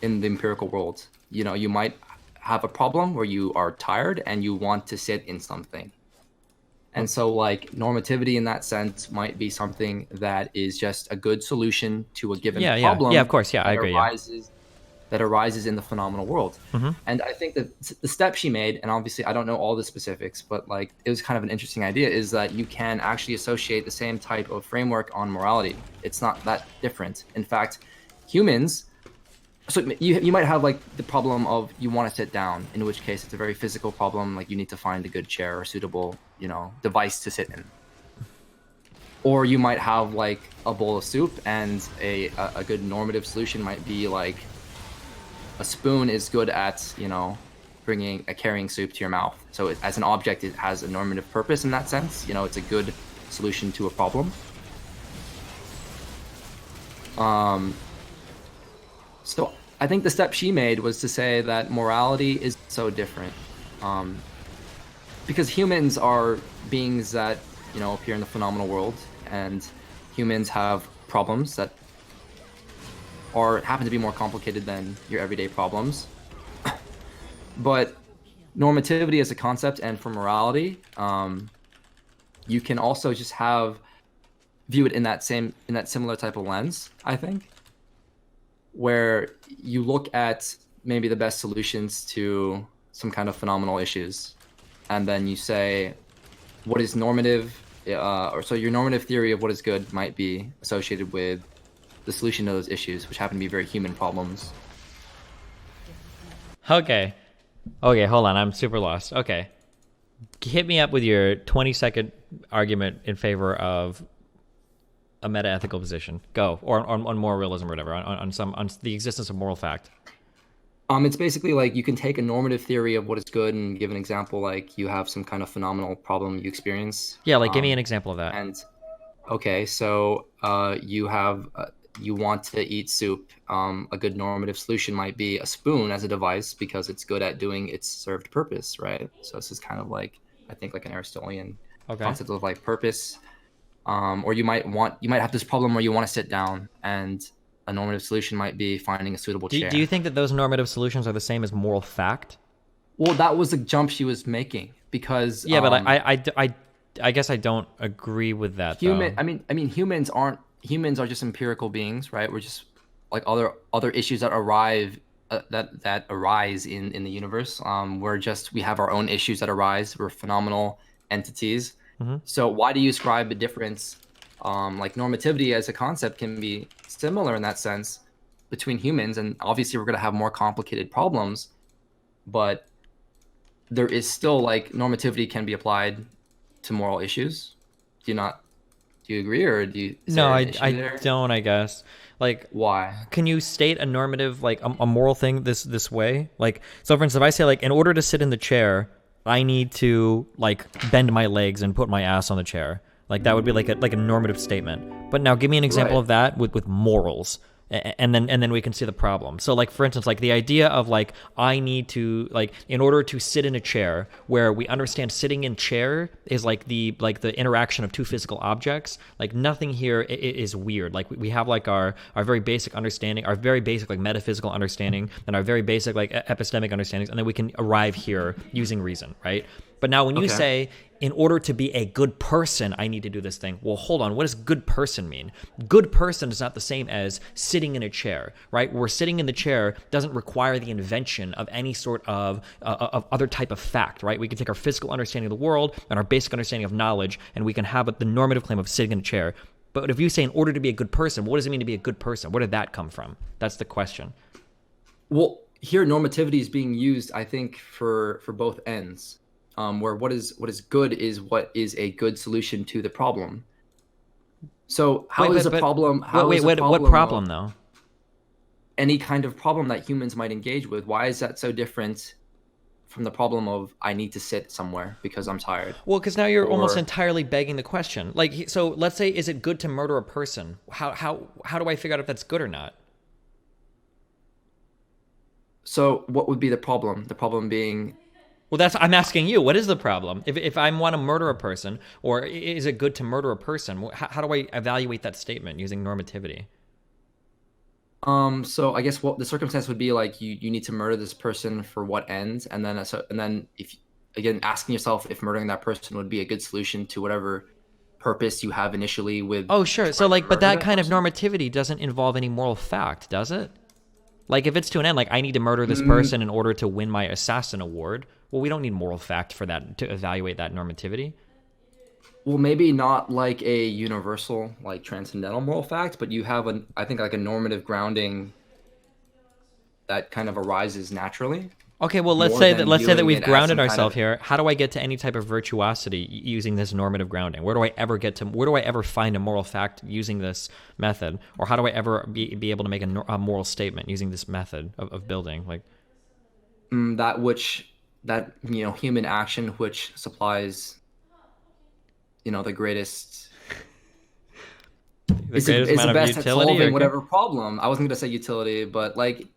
the empirical world. You know, you might have a problem where you are tired and you want to sit in something. And so like normativity in that sense might be something that is just a good solution to a given Yeah, problem. yeah, of course, yeah, I that agree, yeah. That arises in the phenomenal world. And I think that the step she made, and obviously I don't know all the specifics, but like it was kind of an interesting idea, is that you can actually associate the same type of framework on morality. It's not that different. In fact, humans, so you might have like the problem of you want to sit down, in which case it's a very physical problem, like you need to find a good chair or suitable, you know, device to sit in. Or you might have like a bowl of soup, and a good normative solution might be like a spoon is good at, you know, carrying soup to your mouth. So as an object, it has a normative purpose in that sense. You know, it's a good solution to a problem. So I think the step she made was to say that morality is so different. Because humans are beings that, you know, appear in the phenomenal world, and humans have problems that happen to be more complicated than your everyday problems. But normativity as a concept, and for morality, you can also just view it in that similar type of lens, I think, where you look at maybe the best solutions to some kind of phenomenal issues, and then you say, what is normative, so your normative theory of what is good might be associated with the solution to those issues, which happen to be very human problems. Okay, hold on, I'm super lost. Okay, hit me up with your 20-second argument in favor of a meta-ethical position. Go, or on moral realism or whatever, on the existence of moral fact. It's basically like you can take a normative theory of what is good and give an example, like you have some kind of phenomenal problem you experience. Yeah, like give me an example of that. And okay, so you want to eat soup. A good normative solution might be a spoon as a device because it's good at doing its served purpose, right? So this is kind of like, I think, like an Aristotelian Okay. concept of like purpose. or you might have this problem where you want to sit down, and a normative solution might be finding a suitable chair. Do you think that those normative solutions are the same as moral fact? Well, that was the jump she was making, because Yeah, but I guess I don't agree with that. human. Though. I mean, humans are just empirical beings, right? We're just like other issues that arrive that arise in the universe. We have our own issues that arise. We're phenomenal entities. So why do you ascribe a difference? Like normativity as a concept can be similar in that sense between humans, and obviously we're going to have more complicated problems, but there is still like normativity can be applied to moral issues. Do you agree, or is No, there I an issue I there? don't. I guess like Why? can you state a normative like a moral thing this way? Like so, for instance, if I say like in order to sit in the chair, I need to like bend my legs and put my ass on the chair. Like that would be like a normative statement. But now give me an example Right. of that with morals. And then we can see the problem. So like for instance, like the idea of like I need to like in order to sit in a chair, where we understand sitting in chair is like the interaction of two physical objects. Like nothing here is weird. Like we have like our very basic understanding, our very basic like metaphysical understanding, and our very basic like epistemic understandings, and then we can arrive here using reason, right? But now when you Okay. say, in order to be a good person, I need to do this thing. Well, hold on. What does good person mean? Good person is not the same as sitting in a chair, right? Where sitting in the chair doesn't require the invention of any sort of other type of fact, right? We can take our physical understanding of the world and our basic understanding of knowledge, and we can have the normative claim of sitting in a chair. But if you say in order to be a good person, what does it mean to be a good person? Where did that come from? That's the question. Well, here normativity is being used, I think, for both ends. Where what is good is what is a good solution to the problem. So how is a problem? How is a what problem problem though? any kind of problem that humans might engage with? Why is that so different from the problem of I need to sit somewhere because I'm tired? Well, because now you're almost Or- entirely begging the question. Like, so let's say, is it good to murder a person? How do I figure out if that's good or not? So what would be the problem? The problem being, Well, I'm asking you. What is the problem? If I want to murder a person, or is it good to murder a person? How do I evaluate that statement using normativity? so I guess what the circumstance would be like, you need to murder this person for what ends, and then if again asking yourself if murdering that person would be a good solution to whatever purpose you have initially with. Oh, sure. So trying to like, but murder that kind of person. normativity doesn't involve any moral fact, does it? Like, if it's to an end, like I need to murder this person in order to win my assassin award. Well, we don't need moral fact for that to evaluate that normativity. Well, maybe not like a universal, like transcendental moral fact, but you have I think like a normative grounding that kind of arises naturally. Okay, well, let's More say than that viewing we've it as grounded some kind ourselves of- here. How do I get to any type of virtuosity using this normative grounding? Where do I ever find a moral fact using this method? Or how do I ever be able to make a moral statement using this method of building? Like, That human action which supplies the greatest the is greatest the amount of best utility? at solving or- whatever problem. I wasn't going to say utility, but like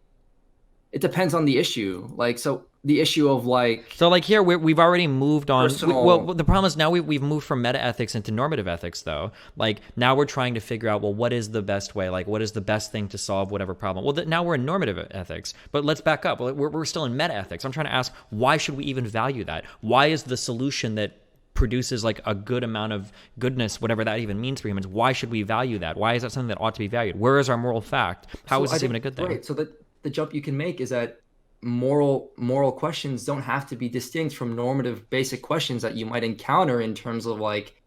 it depends on the issue. Like, so the issue of like So, like here, we've already moved on. Personal- Well, the problem is now we've moved from meta ethics into normative ethics, though. Like now we're trying to figure out, well, what is the best way? Like, what is the best thing to solve whatever problem? Well, now we're in normative ethics, but let's back up. We're still in meta ethics. I'm trying to ask, why should we even value that? Why is the solution that produces like a good amount of goodness, whatever that even means for humans, why should we value that? Why is that something that ought to be valued? Where is our moral fact? How So is I this think- even a good thing? Right. So the jump you can make is that moral questions don't have to be distinct from normative basic questions that you might encounter in terms of like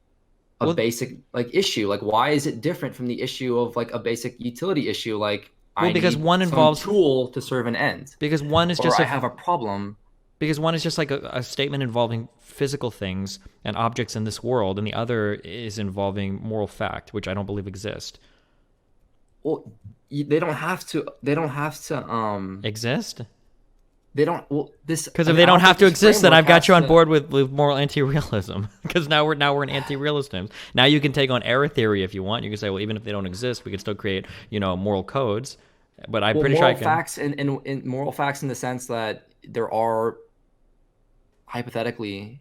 a Well- basic like issue. Like, why is it different from the issue of like a basic utility issue? Like, Well, because need one some involves- tool to serve an end, Because one is or just I have a problem. Because one is just like a statement involving physical things and objects in this world, and the other is involving moral fact, which I don't believe exist. Well, they don't have to. They don't have to. Exist? They don't. Well, this Because I if mean, they I don't think have to this exist, then framework I've got has you on to- board with moral anti-realism. Because now we're in anti-realist terms. Now you can take on error theory if you want. You can say, well, even if they don't exist, we can still create moral codes. But I'm Well, pretty sure I moral can. facts in moral facts in the sense that there are hypothetically,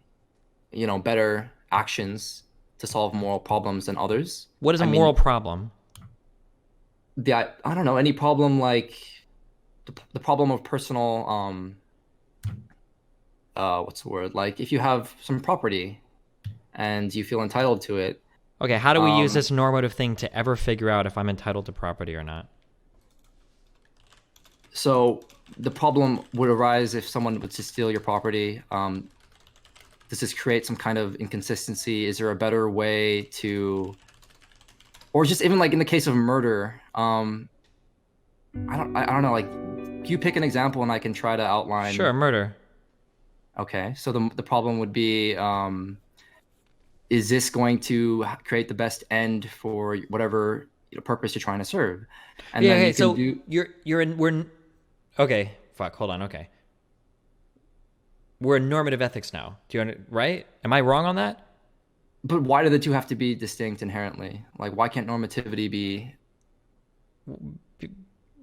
better actions to solve moral problems than others. What is a I mean, moral problem? I don't know, any problem like the problem of personal what's the word? Like if you have some property and you feel entitled to it. Okay, how do we use this normative thing to ever figure out if I'm entitled to property or not? So the problem would arise if someone was to steal your property. Does this create some kind of inconsistency? Is there a better way to, or just even like in the case of murder? I don't know. Like, you pick an example and I can try to outline. Sure, murder. Okay, so the problem would be, is this going to create the best end for whatever purpose you're trying to serve? And Yeah. then Okay. you So can we're okay. Fuck. Hold on. Okay. We're in normative ethics now. Right? Am I wrong on that? But why do the two have to be distinct inherently? Like, why can't normativity be?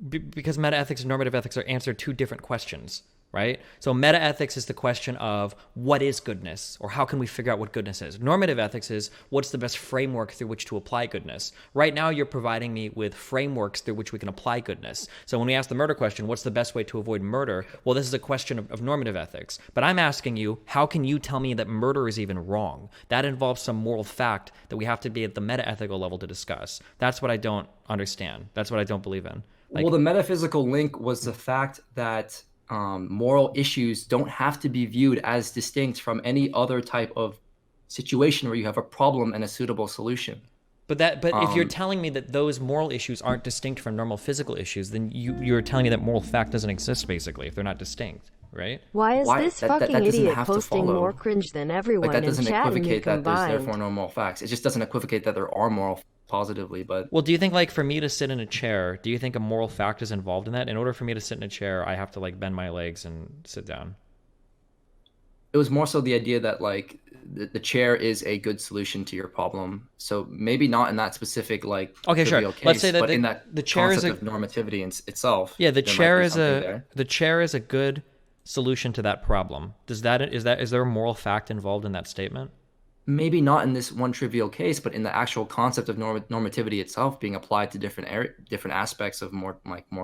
Because metaethics and normative ethics are answer two different questions, right? So metaethics is the question of what is goodness, or how can we figure out what goodness is. Normative ethics is what's the best framework through which to apply goodness. Right now, you're providing me with frameworks through which we can apply goodness. So when we ask the murder question, what's the best way to avoid murder? Well, this is a question of normative ethics. But I'm asking you, how can you tell me that murder is even wrong? That involves some moral fact that we have to be at the metaethical level to discuss. That's what I don't understand. That's what I don't believe in. Well, the metaphysical link was the fact that moral issues don't have to be viewed as distinct from any other type of situation where you have a problem and a suitable solution. But if you're telling me that those moral issues aren't distinct from normal physical issues, then you're telling me that moral fact doesn't exist, basically, if they're not distinct, right? Why is this fucking that doesn't idiot have to posting follow. more cringe than everyone Like, that in doesn't chat and you equivocate that there's combined? therefore no moral facts. It just doesn't equivocate that there are moral positively, but Well, do you think, like, for me to sit in a chair, do you think a moral fact is involved in that? In order for me to sit in a chair, I have to, like, bend my legs and sit down. it was more so the idea that, like, the chair is a good solution to your problem. So maybe not in that specific, like, Okay, sure. trivial case, Let's say that but the- in that the chair is concept of normativity itself. Yeah, the there might chair be is something there. the chair is a good solution to that problem. Is there a moral fact involved in that statement? Maybe not in this one trivial case, but in the actual concept of normativity itself being applied to different aspects of more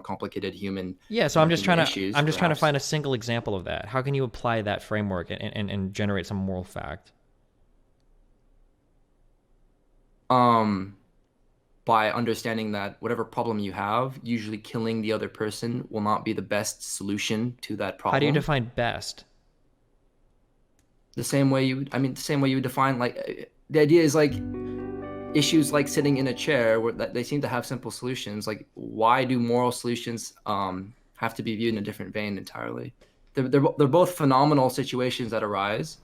complicated human. Yeah, so I'm just trying issues, to trying to perhaps. find a single example of that. How can you apply that framework and generate some moral fact? By understanding that whatever problem you have, usually killing the other person will not be the best solution to that problem. How do you define best? The same way you would define, like, the idea is, like, issues like sitting in a chair where they seem to have simple solutions. Like, why do moral solutions have to be viewed in a different vein entirely? They're both phenomenal situations that arise.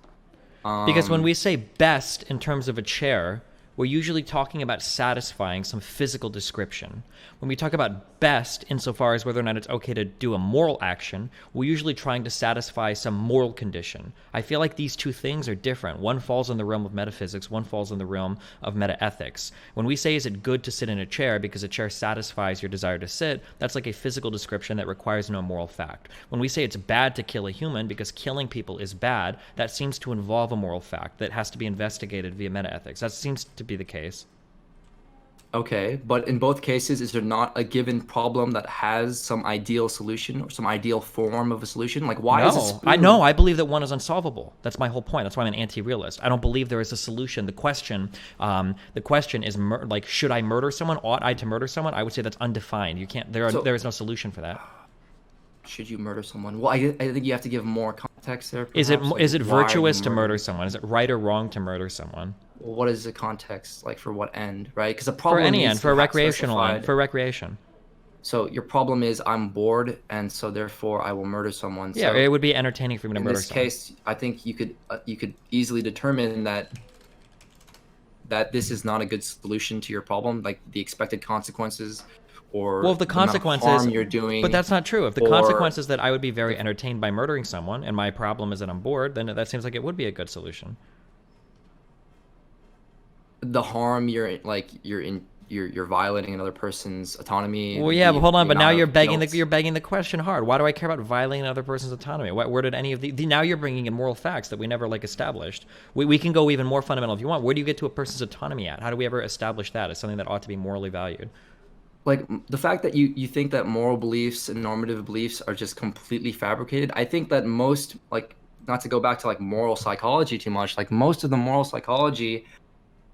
Because when we say best in terms of a chair, we're usually talking about satisfying some physical description. When we talk about best, insofar as whether or not it's okay to do a moral action, we're usually trying to satisfy some moral condition. I feel like these two things are different. One falls in the realm of metaphysics, one falls in the realm of metaethics. When we say, is it good to sit in a chair because a chair satisfies your desire to sit, that's like a physical description that requires no moral fact. When we say it's bad to kill a human because killing people is bad, that seems to involve a moral fact that has to be investigated via metaethics. That seems to be the case. Okay, but in both cases, is there not a given problem that has some ideal solution or some ideal form of a solution? Like, why is a spoon? I believe that one is unsolvable. That's my whole point. That's why I'm an anti-realist. I don't believe there is a solution. The question is, like, should I murder someone? Ought I to murder someone? I would say that's undefined. You can't. There is no solution for that. Should you murder someone? Well, I think you have to give more context there. Is it perhaps, like, is it why virtuous to you murder someone? Is it right or wrong to murder someone? Well, what is the context, like, for what end, right? Because a For problem any needs end, to for a have recreational end, specified- for recreation. So your problem is I'm bored, and so therefore I will murder someone. Yeah, So it would be entertaining for me to in murder this someone. case, I think you could easily determine that this is not a good solution to your problem, like the expected consequences, or Well, if the amount of consequences, harm you're doing. but that's not true. If the or- consequence is that I would be very entertained by murdering someone, and my problem is that I'm bored, then that seems like it would be a good solution. the harm you're you're violating another person's autonomy. Well, yeah, but hold on. The But now amount you're of begging guilt. you're begging the question hard. Why do I care about violating another person's autonomy? Where did any of now you're bringing in moral facts that we never like established. We can go even more fundamental if you want. Where do you get to a person's autonomy at? How do we ever establish that as something that ought to be morally valued? Like the fact that you think that moral beliefs and normative beliefs are just completely fabricated. I think that most, like, not to go back to like moral psychology too much, like most of the moral psychology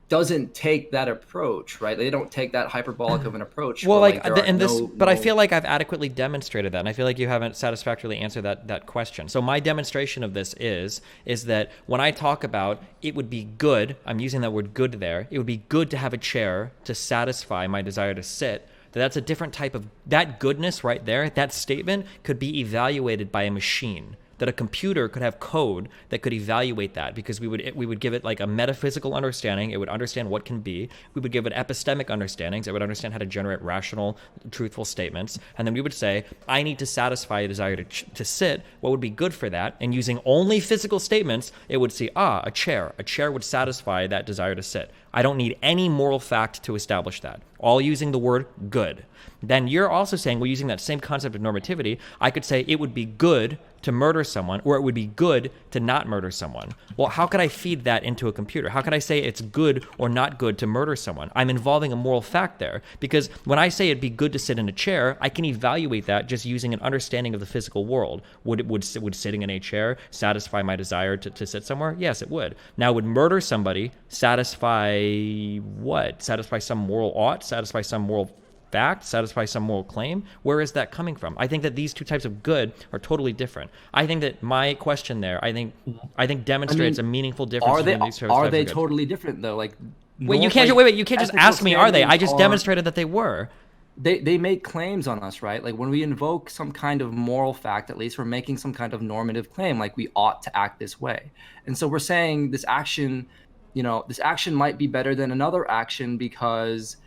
doesn't take that approach, right? They don't take that hyperbolic of an approach. Well, where, like, there are and this, no- but I no- feel like I've adequately demonstrated that, and I feel like you haven't satisfactorily answered that question. So my demonstration of this is that when I talk about it would be good, I'm using that word good there. It would be good to have a chair to satisfy my desire to sit. That's a different type of that goodness right there. That statement could be evaluated by a machine. That a computer could have code that could evaluate that, because we would give it like a metaphysical understanding. It would understand what can be. We would give it epistemic understandings. It would understand how to generate rational, truthful statements. And then we would say, I need to satisfy a desire to sit. What would be good for that? And using only physical statements, it would see, a chair. A chair would satisfy that desire to sit. I don't need any moral fact to establish that. All using the word good. Then you're also saying, well, using that same concept of normativity, I could say it would be good to murder someone, or it would be good to not murder someone. Well, how could I feed that into a computer? How could I say it's good or not good to murder someone? I'm involving a moral fact there, because when I say it'd be good to sit in a chair, I can evaluate that just using an understanding of the physical world. Would sitting in a chair satisfy my desire to sit somewhere? Yes, it would. Now, would murder somebody satisfy what? Satisfy some moral ought? Satisfy some moral fact, satisfy some moral claim? Where is that coming from? I think that these two types of good are totally different. I think that my question there, I think demonstrates a meaningful difference between these types Are of they good. totally different though? Like, Wait, you can't. Wait, you can't just ask me. Are they? I just demonstrated that they were. They make claims on us, right? Like when we invoke some kind of moral fact, at least we're making some kind of normative claim, like we ought to act this way. And so we're saying this action, this action might be better than another action because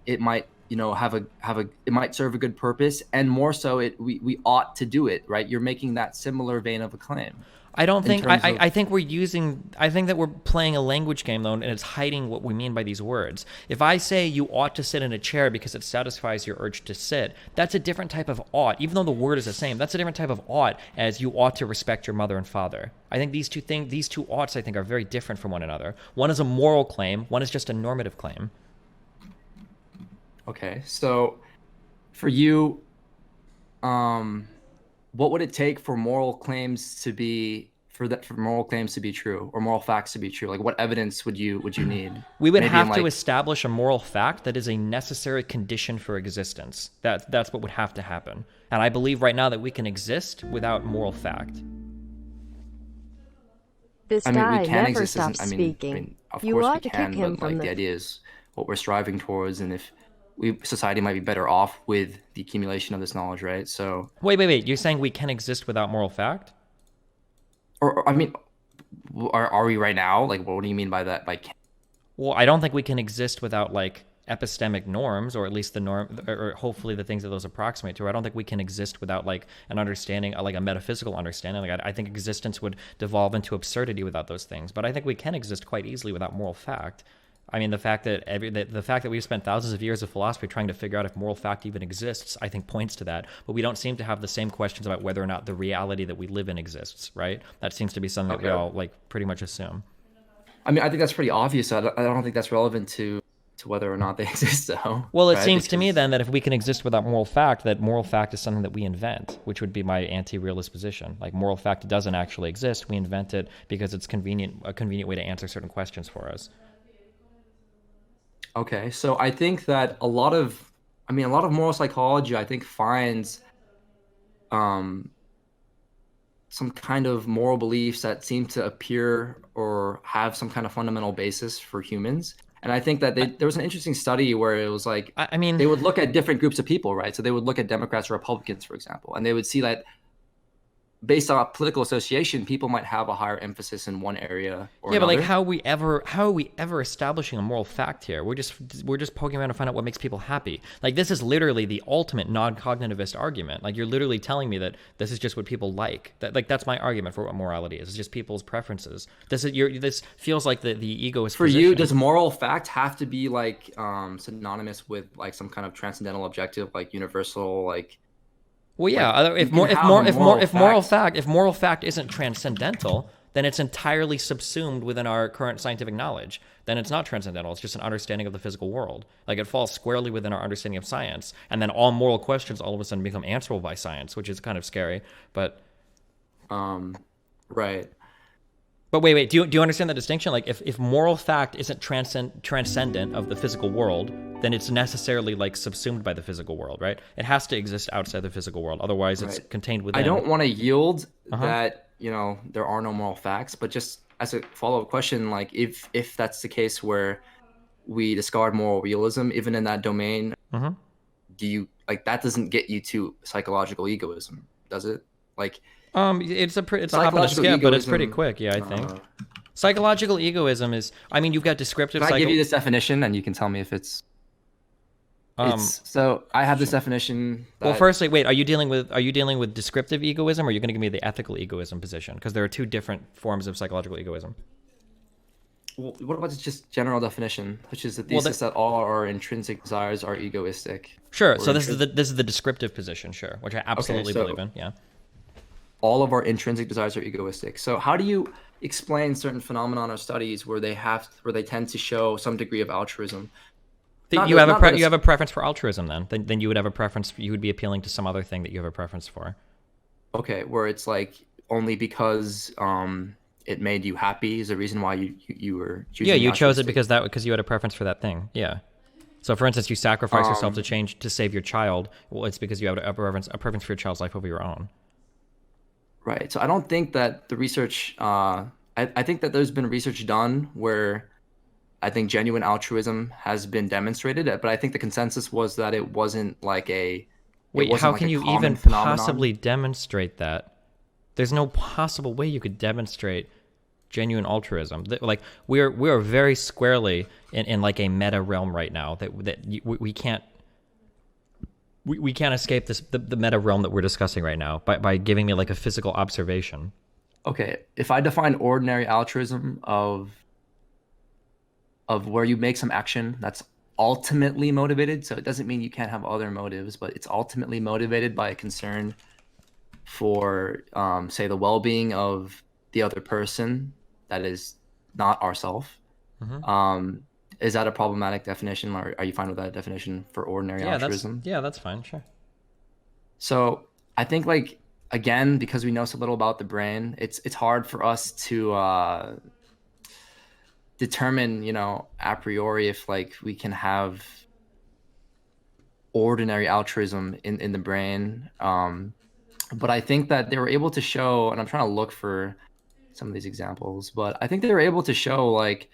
it might, it might serve a good purpose, and more so, we ought to do it, right? You're making that similar vein of a claim. I don't think I think I think that we're playing a language game though, and it's hiding what we mean by these words. If I say you ought to sit in a chair because it satisfies your urge to sit, that's a different type of ought. Even though the word is the same, that's a different type of ought as you ought to respect your mother and father. I think these two oughts I think are very different from one another. One is a moral claim, one is just a normative claim. Okay, so for you, what would it take for moral claims to be true, or moral facts to be true? Like, what evidence would you need? We would Maybe have to establish a moral fact that is a necessary condition for existence. That's what would have to happen. And I believe right now that we can exist without moral fact. This we guy can never exist. stops speaking. Of You course ought we to can, kick him but from the the... idea is what we're striving towards, and if society might be better off with the accumulation of this knowledge, right? So wait. You're saying we can exist without moral fact? Or are we right now? Like, what do you mean by that? Well, I don't think we can exist without like epistemic norms, or at least the norm, or hopefully the things that those approximate to. I don't think we can exist without like an understanding, like a metaphysical understanding. Like I think existence would devolve into absurdity without those things. But I think we can exist quite easily without moral fact. I mean, the fact that we've spent thousands of years of philosophy trying to figure out if moral fact even exists, I think points to that. But we don't seem to have the same questions about whether or not the reality that we live in exists, right? That seems to be something that we all like pretty much assume. I mean, I think that's pretty obvious. I don't think that's relevant to whether or not they exist, though. Well, it seems to me then that if we can exist without moral fact, that moral fact is something that we invent, which would be my anti-realist position. Like moral fact doesn't actually exist. We invent it because it's a convenient way to answer certain questions for us. Okay, so I think that a lot of moral psychology, I think, finds some kind of moral beliefs that seem to appear or have some kind of fundamental basis for humans. And I think that there was an interesting study where it was like, I mean, they would look at different groups of people, right? So they would look at Democrats or Republicans, for example, and they would see that based on political association, people might have a higher emphasis in one area or Yeah, but like another. how are we ever establishing a moral fact here? We're just poking around to find out what makes people happy. Like this is literally the ultimate non-cognitivist argument. Like you're literally telling me that this is just what people like. That's my argument for what morality is. It's just people's preferences. This feels like the egoist For position. you, does moral fact have to be like synonymous with like some kind of transcendental objective, like universal, like? Well, yeah. Like, you can have a If moral fact isn't transcendental, then it's entirely subsumed within our current scientific knowledge. Then it's not transcendental. It's just an understanding of the physical world. Like it falls squarely within our understanding of science, and then all moral questions all of a sudden become answerable by science, which is kind of scary. But Right. wait. Do you understand the distinction? Like if moral fact isn't transcendent of the physical world, then it's necessarily like subsumed by the physical world, right? It has to exist outside the physical world. Otherwise, it's Right. contained within. I don't want to yield Uh-huh. that, there are no moral facts, but just as a follow-up question, like if that's the case where we discard moral realism, even in that domain, Mhm. do you like that doesn't get you to psychological egoism, does it? Like It's a hop and a psychological skip, but it's pretty egoism, quick. Yeah, I think. uh, Psychological egoism is. I mean, you've got descriptive. can I give you this definition and you can tell me if it's so I have this definition Well, that- firstly, wait. Are you dealing with descriptive egoism, or are you going to give me the ethical egoism position? Because there are two different forms of psychological egoism. well, what about just general definition, which is the Well, thesis that all our intrinsic desires are egoistic? Sure. Or So this is the descriptive position, sure, which I absolutely so- believe in. Yeah. All of our intrinsic desires are egoistic. So how do you explain certain phenomenon or studies where they tend to show some degree of altruism? Not You that- have not that you it's- have a preference for altruism, then you would have a preference. You would be appealing to some other thing that you have a preference for. Okay, where it's like only because it made you happy is the reason why you were choosing. Yeah, the you chose it altruistic. because you had a preference for that thing. Yeah. So, for instance, you sacrifice yourself to save your child. Well, it's because you have a preference for your child's life over your own. Right. So I don't think that the research. I think that there's been research done where I think genuine altruism has been demonstrated, but I think the consensus was that it wasn't like a. Wait, how can you even phenomenon. possibly demonstrate that? There's no possible way you could demonstrate genuine altruism. Like we are very squarely in like a meta realm right now we can't we can't escape the meta realm that we're discussing right now by giving me like a physical observation. Okay, if I define ordinary altruism of where you make some action that's ultimately motivated, so it doesn't mean you can't have other motives, but it's ultimately motivated by a concern for, say, the well-being of the other person that is not ourself. Is that a problematic definition, or are you fine with that definition for ordinary altruism? That's fine, sure. So I think, like, again, because we know so little about the brain, it's hard for us to determine, a priori if like we can have ordinary altruism in the brain. But I think that they were able to show, and I'm trying to look for some of these examples, but I think they were able to show like.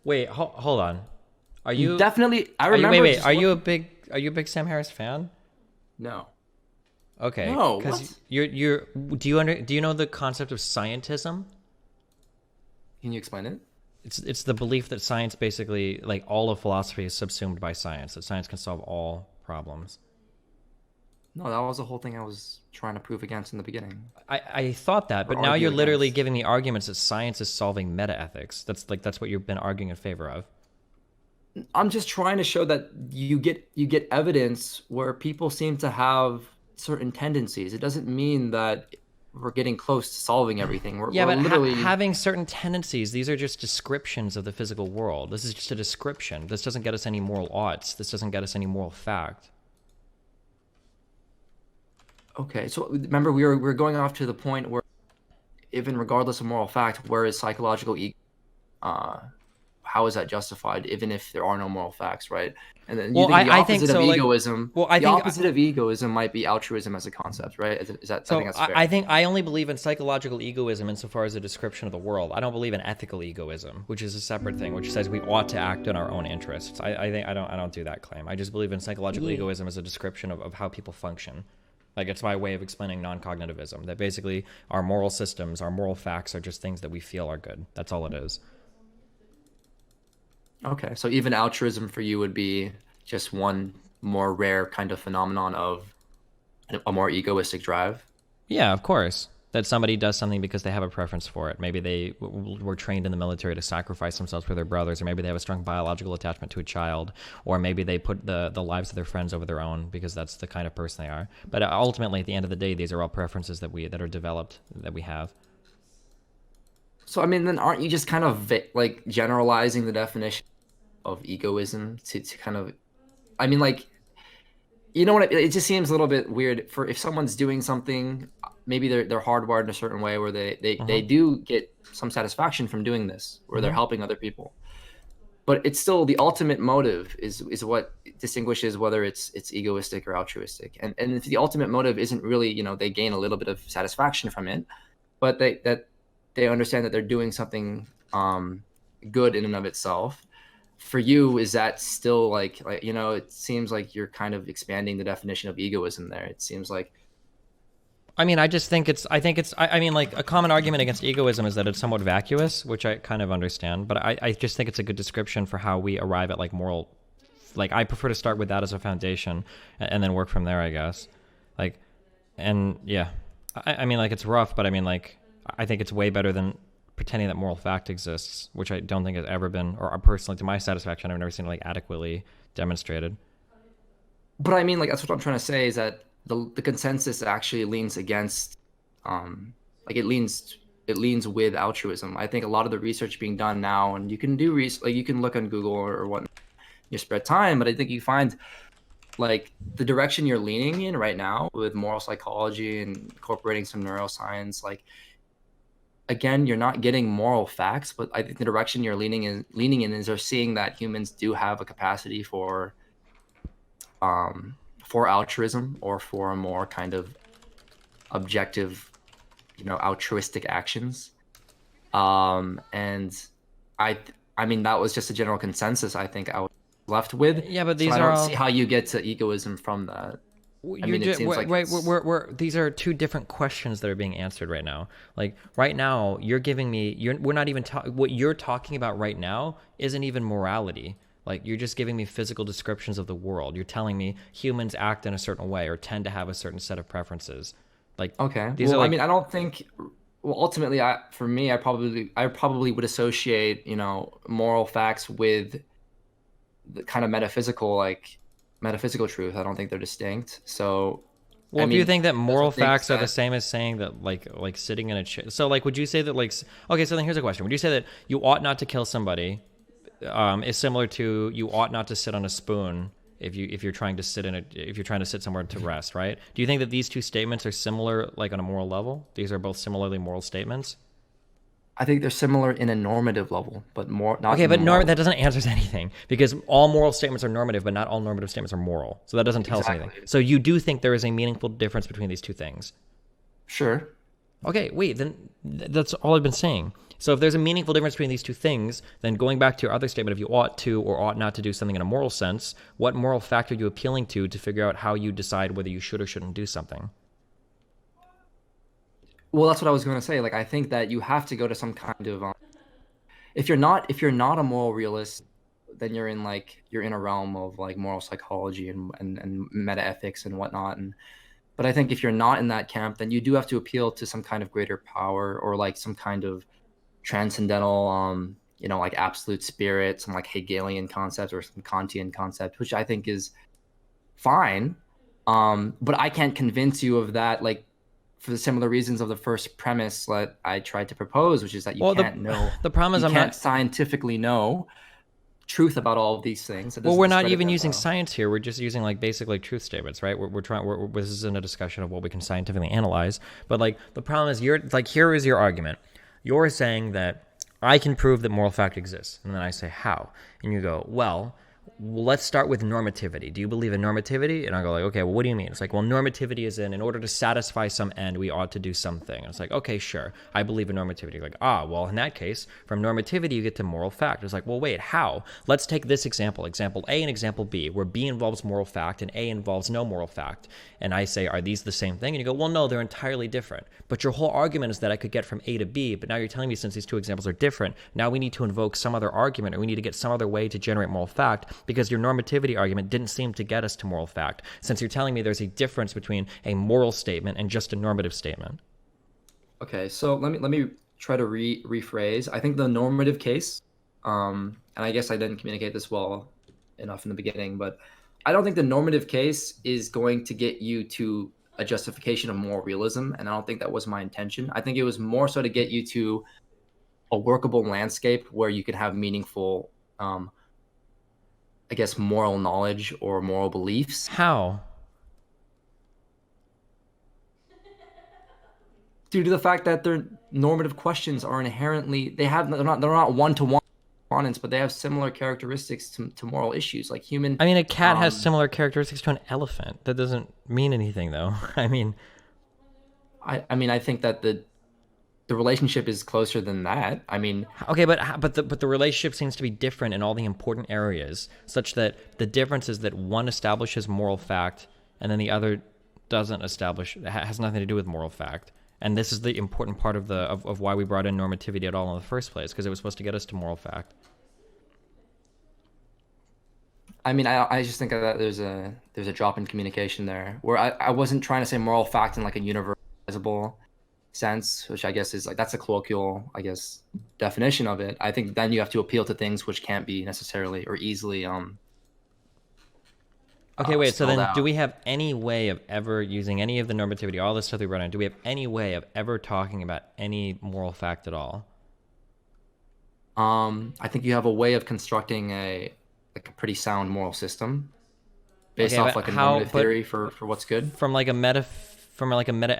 Wait, hold on. Are you definitely? I remember. wait. just Are you a big Sam Harris fan? No. Okay. No, Because what? do you know the concept of scientism? Can you explain it? It's the belief that science basically, like all of philosophy, is subsumed by science. That science can solve all problems. No, that was the whole thing I was trying to prove against in the beginning. I thought that, but Or now argue you're literally against. giving me arguments that science is solving meta-ethics. That's what you've been arguing in favor of. I'm just trying to show that you get evidence where people seem to have certain tendencies. It doesn't mean that we're getting close to solving everything. Yeah, we're but literally having certain tendencies, these are just descriptions of the physical world. This is just a description. This doesn't get us any moral oughts. This doesn't get us any moral fact. okay. So remember, we're going off to the point where, even regardless of moral fact, where is psychological ego? How is that justified, even if there are no moral facts, right? And then you Well, think the I opposite think of so, like- egoism. well, I the think- opposite of egoism might be altruism as a concept, right? Is that? I So think that's fair. I think I only believe in psychological egoism insofar as a description of the world. I don't believe in ethical egoism, which is a separate thing, which says we ought to act in our own interests. I think I don't do that claim. I just believe in psychological egoism as a description of how people function. Like, it's my way of explaining non-cognitivism, that basically our moral systems, our moral facts are just things that we feel are good. That's all it is. Okay, so even altruism for you would be just one more rare kind of phenomenon of a more egoistic drive. Yeah, of course. That somebody does something because they have a preference for it. Maybe they were trained in the military to sacrifice themselves for their brothers, or maybe they have a strong biological attachment to a child, or maybe they put the lives of their friends over their own because that's the kind of person they are. But ultimately, at the end of the day, these are all preferences that are developed, that we have. So I mean, then aren't you just kind of like generalizing the definition of egoism to kind of, I mean, like, you know what? It just seems a little bit weird for if someone's doing something, maybe they're hardwired in a certain way where they do get some satisfaction from doing this, where they're helping other people. But it's still the ultimate motive is what distinguishes whether it's egoistic or altruistic. And if the ultimate motive isn't really, you know, they gain a little bit of satisfaction from it, but they understand that they're doing something good in and of itself. For you, is that still like, you know, it seems like you're kind of expanding the definition of egoism there. It seems like, I mean, I mean, like, a common argument against egoism is that it's somewhat vacuous, which I kind of understand, but I just think it's a good description for how we arrive at, like, moral, like, I prefer to start with that as a foundation and then work from there, I guess. Like, and yeah, I mean, like, it's rough, but I mean, like, I think it's way better than pretending that moral fact exists, which I don't think has ever been, or personally, to my satisfaction, I've never seen it, like, adequately demonstrated. but I mean, like, that's what I'm trying to say is that the consensus actually leans against, like it leans with altruism. I think a lot of the research being done now, and you can do like you can look on Google or what your spare time, but I think you find like the direction you're leaning in right now with moral psychology and incorporating some neuroscience, like again, you're not getting moral facts, but I think the direction you're leaning in is they're seeing that humans do have a capacity for altruism or for a more kind of objective, you know, altruistic actions. And I mean, that was just a general consensus I think I was left with. Yeah, but So these I are don't all... see how you get to egoism from that. I mean, it seems like these are two different questions that are being answered right now. Like, right now, you're giving me, we're not even what you're talking about right now isn't even morality. Like, you're just giving me physical descriptions of the world. You're telling me humans act in a certain way or tend to have a certain set of preferences. Like, okay. these Well, are like, I mean, I don't think. Well, ultimately, for me, I probably would associate, you know, moral facts with the kind of metaphysical truth. I don't think they're distinct. So, well, I if mean, you think that moral things facts are the that- same as saying that, like sitting in a chair. So, like, would you say that, like, okay, so then here's a question. Would you say that you ought not to kill somebody is similar to you ought not to sit on a spoon if you're trying to sit somewhere to rest, right? Do you think that these two statements are similar, like, on a moral level? These are both similarly moral statements? I think they're similar in a normative level, but more not. Okay, in but a moral. that doesn't answer anything, because all moral statements are normative, but not all normative statements are moral. So that doesn't tell us anything. Exactly. So you do think there is a meaningful difference between these two things? Sure. Okay, wait, then that's all I've been saying. So if there's a meaningful difference between these two things, then going back to your other statement, if you ought to or ought not to do something in a moral sense, what moral fact are you appealing to figure out how you decide whether you should or shouldn't do something? Well, that's what I was going to say. Like, I think that you have to go to some kind of if you're not a moral realist, then you're in a realm of like moral psychology and meta ethics and whatnot. But I think if you're not in that camp, then you do have to appeal to some kind of greater power or like some kind of transcendental, you know, like absolute spirit, some like Hegelian concept or some Kantian concept, which I think is fine. But I can't convince you of that, like, for the similar reasons of the first premise that I tried to propose, which is that you can't know. The problem is you can't scientifically know truth about all of these things. Well, we're not even using science here. We're just using like basic like truth statements, right? This isn't a discussion of what we can scientifically analyze. But like the problem is, here is your argument. You're saying that I can prove that moral fact exists, and then I say how, and you go, well, well, let's start with normativity. Do you believe in normativity? And I go like, okay, well, what do you mean? It's like, well, normativity is in order to satisfy some end, we ought to do something. And it's like, okay, sure, I believe in normativity. Like, well, in that case, from normativity, you get to moral fact. It's like, well, wait, how? Let's take this example A and example B, where B involves moral fact and A involves no moral fact. And I say, are these the same thing? And you go, well, no, they're entirely different. But your whole argument is that I could get from A to B, but now you're telling me since these two examples are different, now we need to invoke some other argument, or we need to get some other way to generate moral fact, because your normativity argument didn't seem to get us to moral fact, since you're telling me there's a difference between a moral statement and just a normative statement. Okay, so let me try to rephrase. I think the normative case, and I guess I didn't communicate this well enough in the beginning, but I don't think the normative case is going to get you to a justification of moral realism, and I don't think that was my intention. I think it was more so to get you to a workable landscape where you could have meaningful, I guess, moral knowledge or moral beliefs. How? Due to the fact that their normative questions are inherently, they're not one-to-one correspondence, but they have similar characteristics to moral issues, like human. I mean, a cat has similar characteristics to an elephant. That doesn't mean anything, though. I mean, I think that the relationship is closer than that. I mean, okay, but the relationship seems to be different in all the important areas, such that the difference is that one establishes moral fact, and then the other doesn't establish, has nothing to do with moral fact. And this is the important part of why we brought in normativity at all in the first place, because it was supposed to get us to moral fact. I mean, I just think that there's a drop in communication there, where I wasn't trying to say moral fact in like a universalizable sense, which I guess is like, that's a colloquial, I guess, definition of it. I think then you have to appeal to things which can't be necessarily or easily Okay, wait, so then out. Do we have any way of ever using any of the normativity, all this stuff we brought in, do we have any way of ever talking about any moral fact at all? I think you have a way of constructing a pretty sound moral system based off like a normative theory for what's good. From like a meta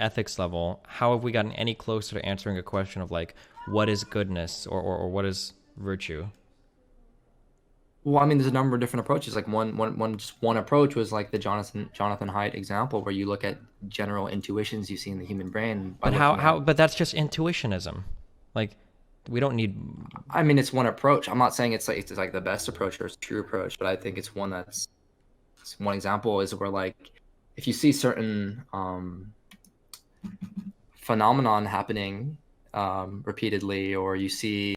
ethics level, how have we gotten any closer to answering a question of like, what is goodness or what is virtue? Well, I mean, there's a number of different approaches. Like one approach was like the Jonathan Haidt example, where you look at general intuitions you see in the human brain. But but that's just intuitionism. Like, we don't need. I mean, it's one approach. I'm not saying it's like the best approach or it's a true approach, but I think it's one that's. One example is where like, if you see certain phenomenon happening repeatedly, or you see,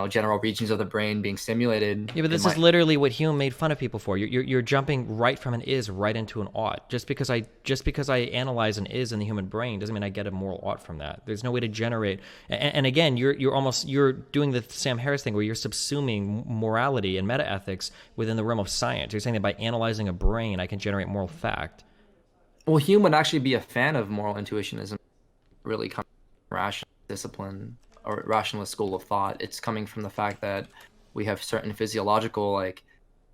general regions of the brain being stimulated. Yeah, but this is literally what Hume made fun of people for. You're jumping right from an is right into an ought. Just because I analyze an is in the human brain doesn't mean I get a moral ought from that. There's no way to generate. And again, you're doing the Sam Harris thing where you're subsuming morality and metaethics within the realm of science. You're saying that by analyzing a brain, I can generate moral fact. Well, Hume would actually be a fan of moral intuitionism, really coming from rational discipline or rationalist school of thought. It's coming from the fact that we have certain physiological, like,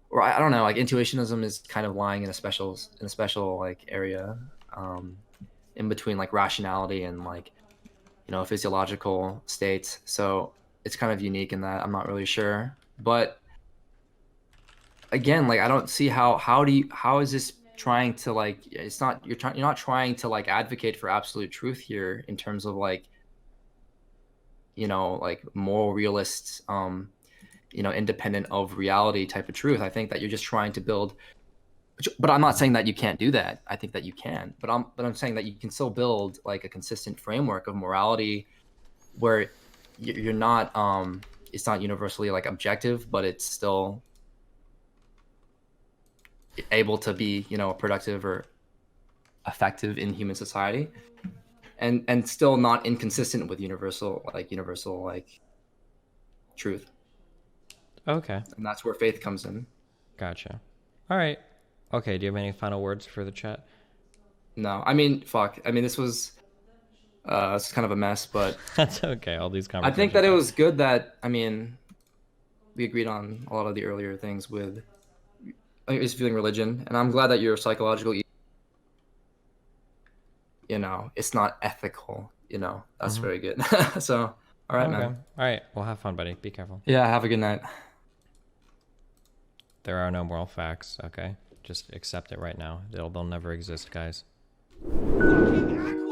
or I don't know, like intuitionism is kind of lying in a special like area, in between like rationality and like, physiological states. So it's kind of unique in that. I'm not really sure, but again, like I don't see how is this trying to like, you're not trying to like advocate for absolute truth here in terms of like, like moral realists, independent of reality type of truth. I think that you're just trying to build, but I'm not saying that you can't do that. I think that you can, but I'm saying that you can still build like a consistent framework of morality where you're not, it's not universally like objective, but it's still able to be, productive or effective in human society. And still not inconsistent with universal truth. Okay. And that's where faith comes in. Gotcha. All right. Okay. Do you have any final words for the chat? No, I mean, fuck. I mean, this was it's kind of a mess, but that's okay. All these conversations. I think that it was good that, I mean, we agreed on a lot of the earlier things with is feeling religion, and I'm glad that you're psychological. It's not ethical, that's very good. So, all right, man. All right. Well, have fun, buddy. Be careful. Yeah, have a good night. There are no moral facts, okay? Just accept it right now. They'll never exist, guys. Fucking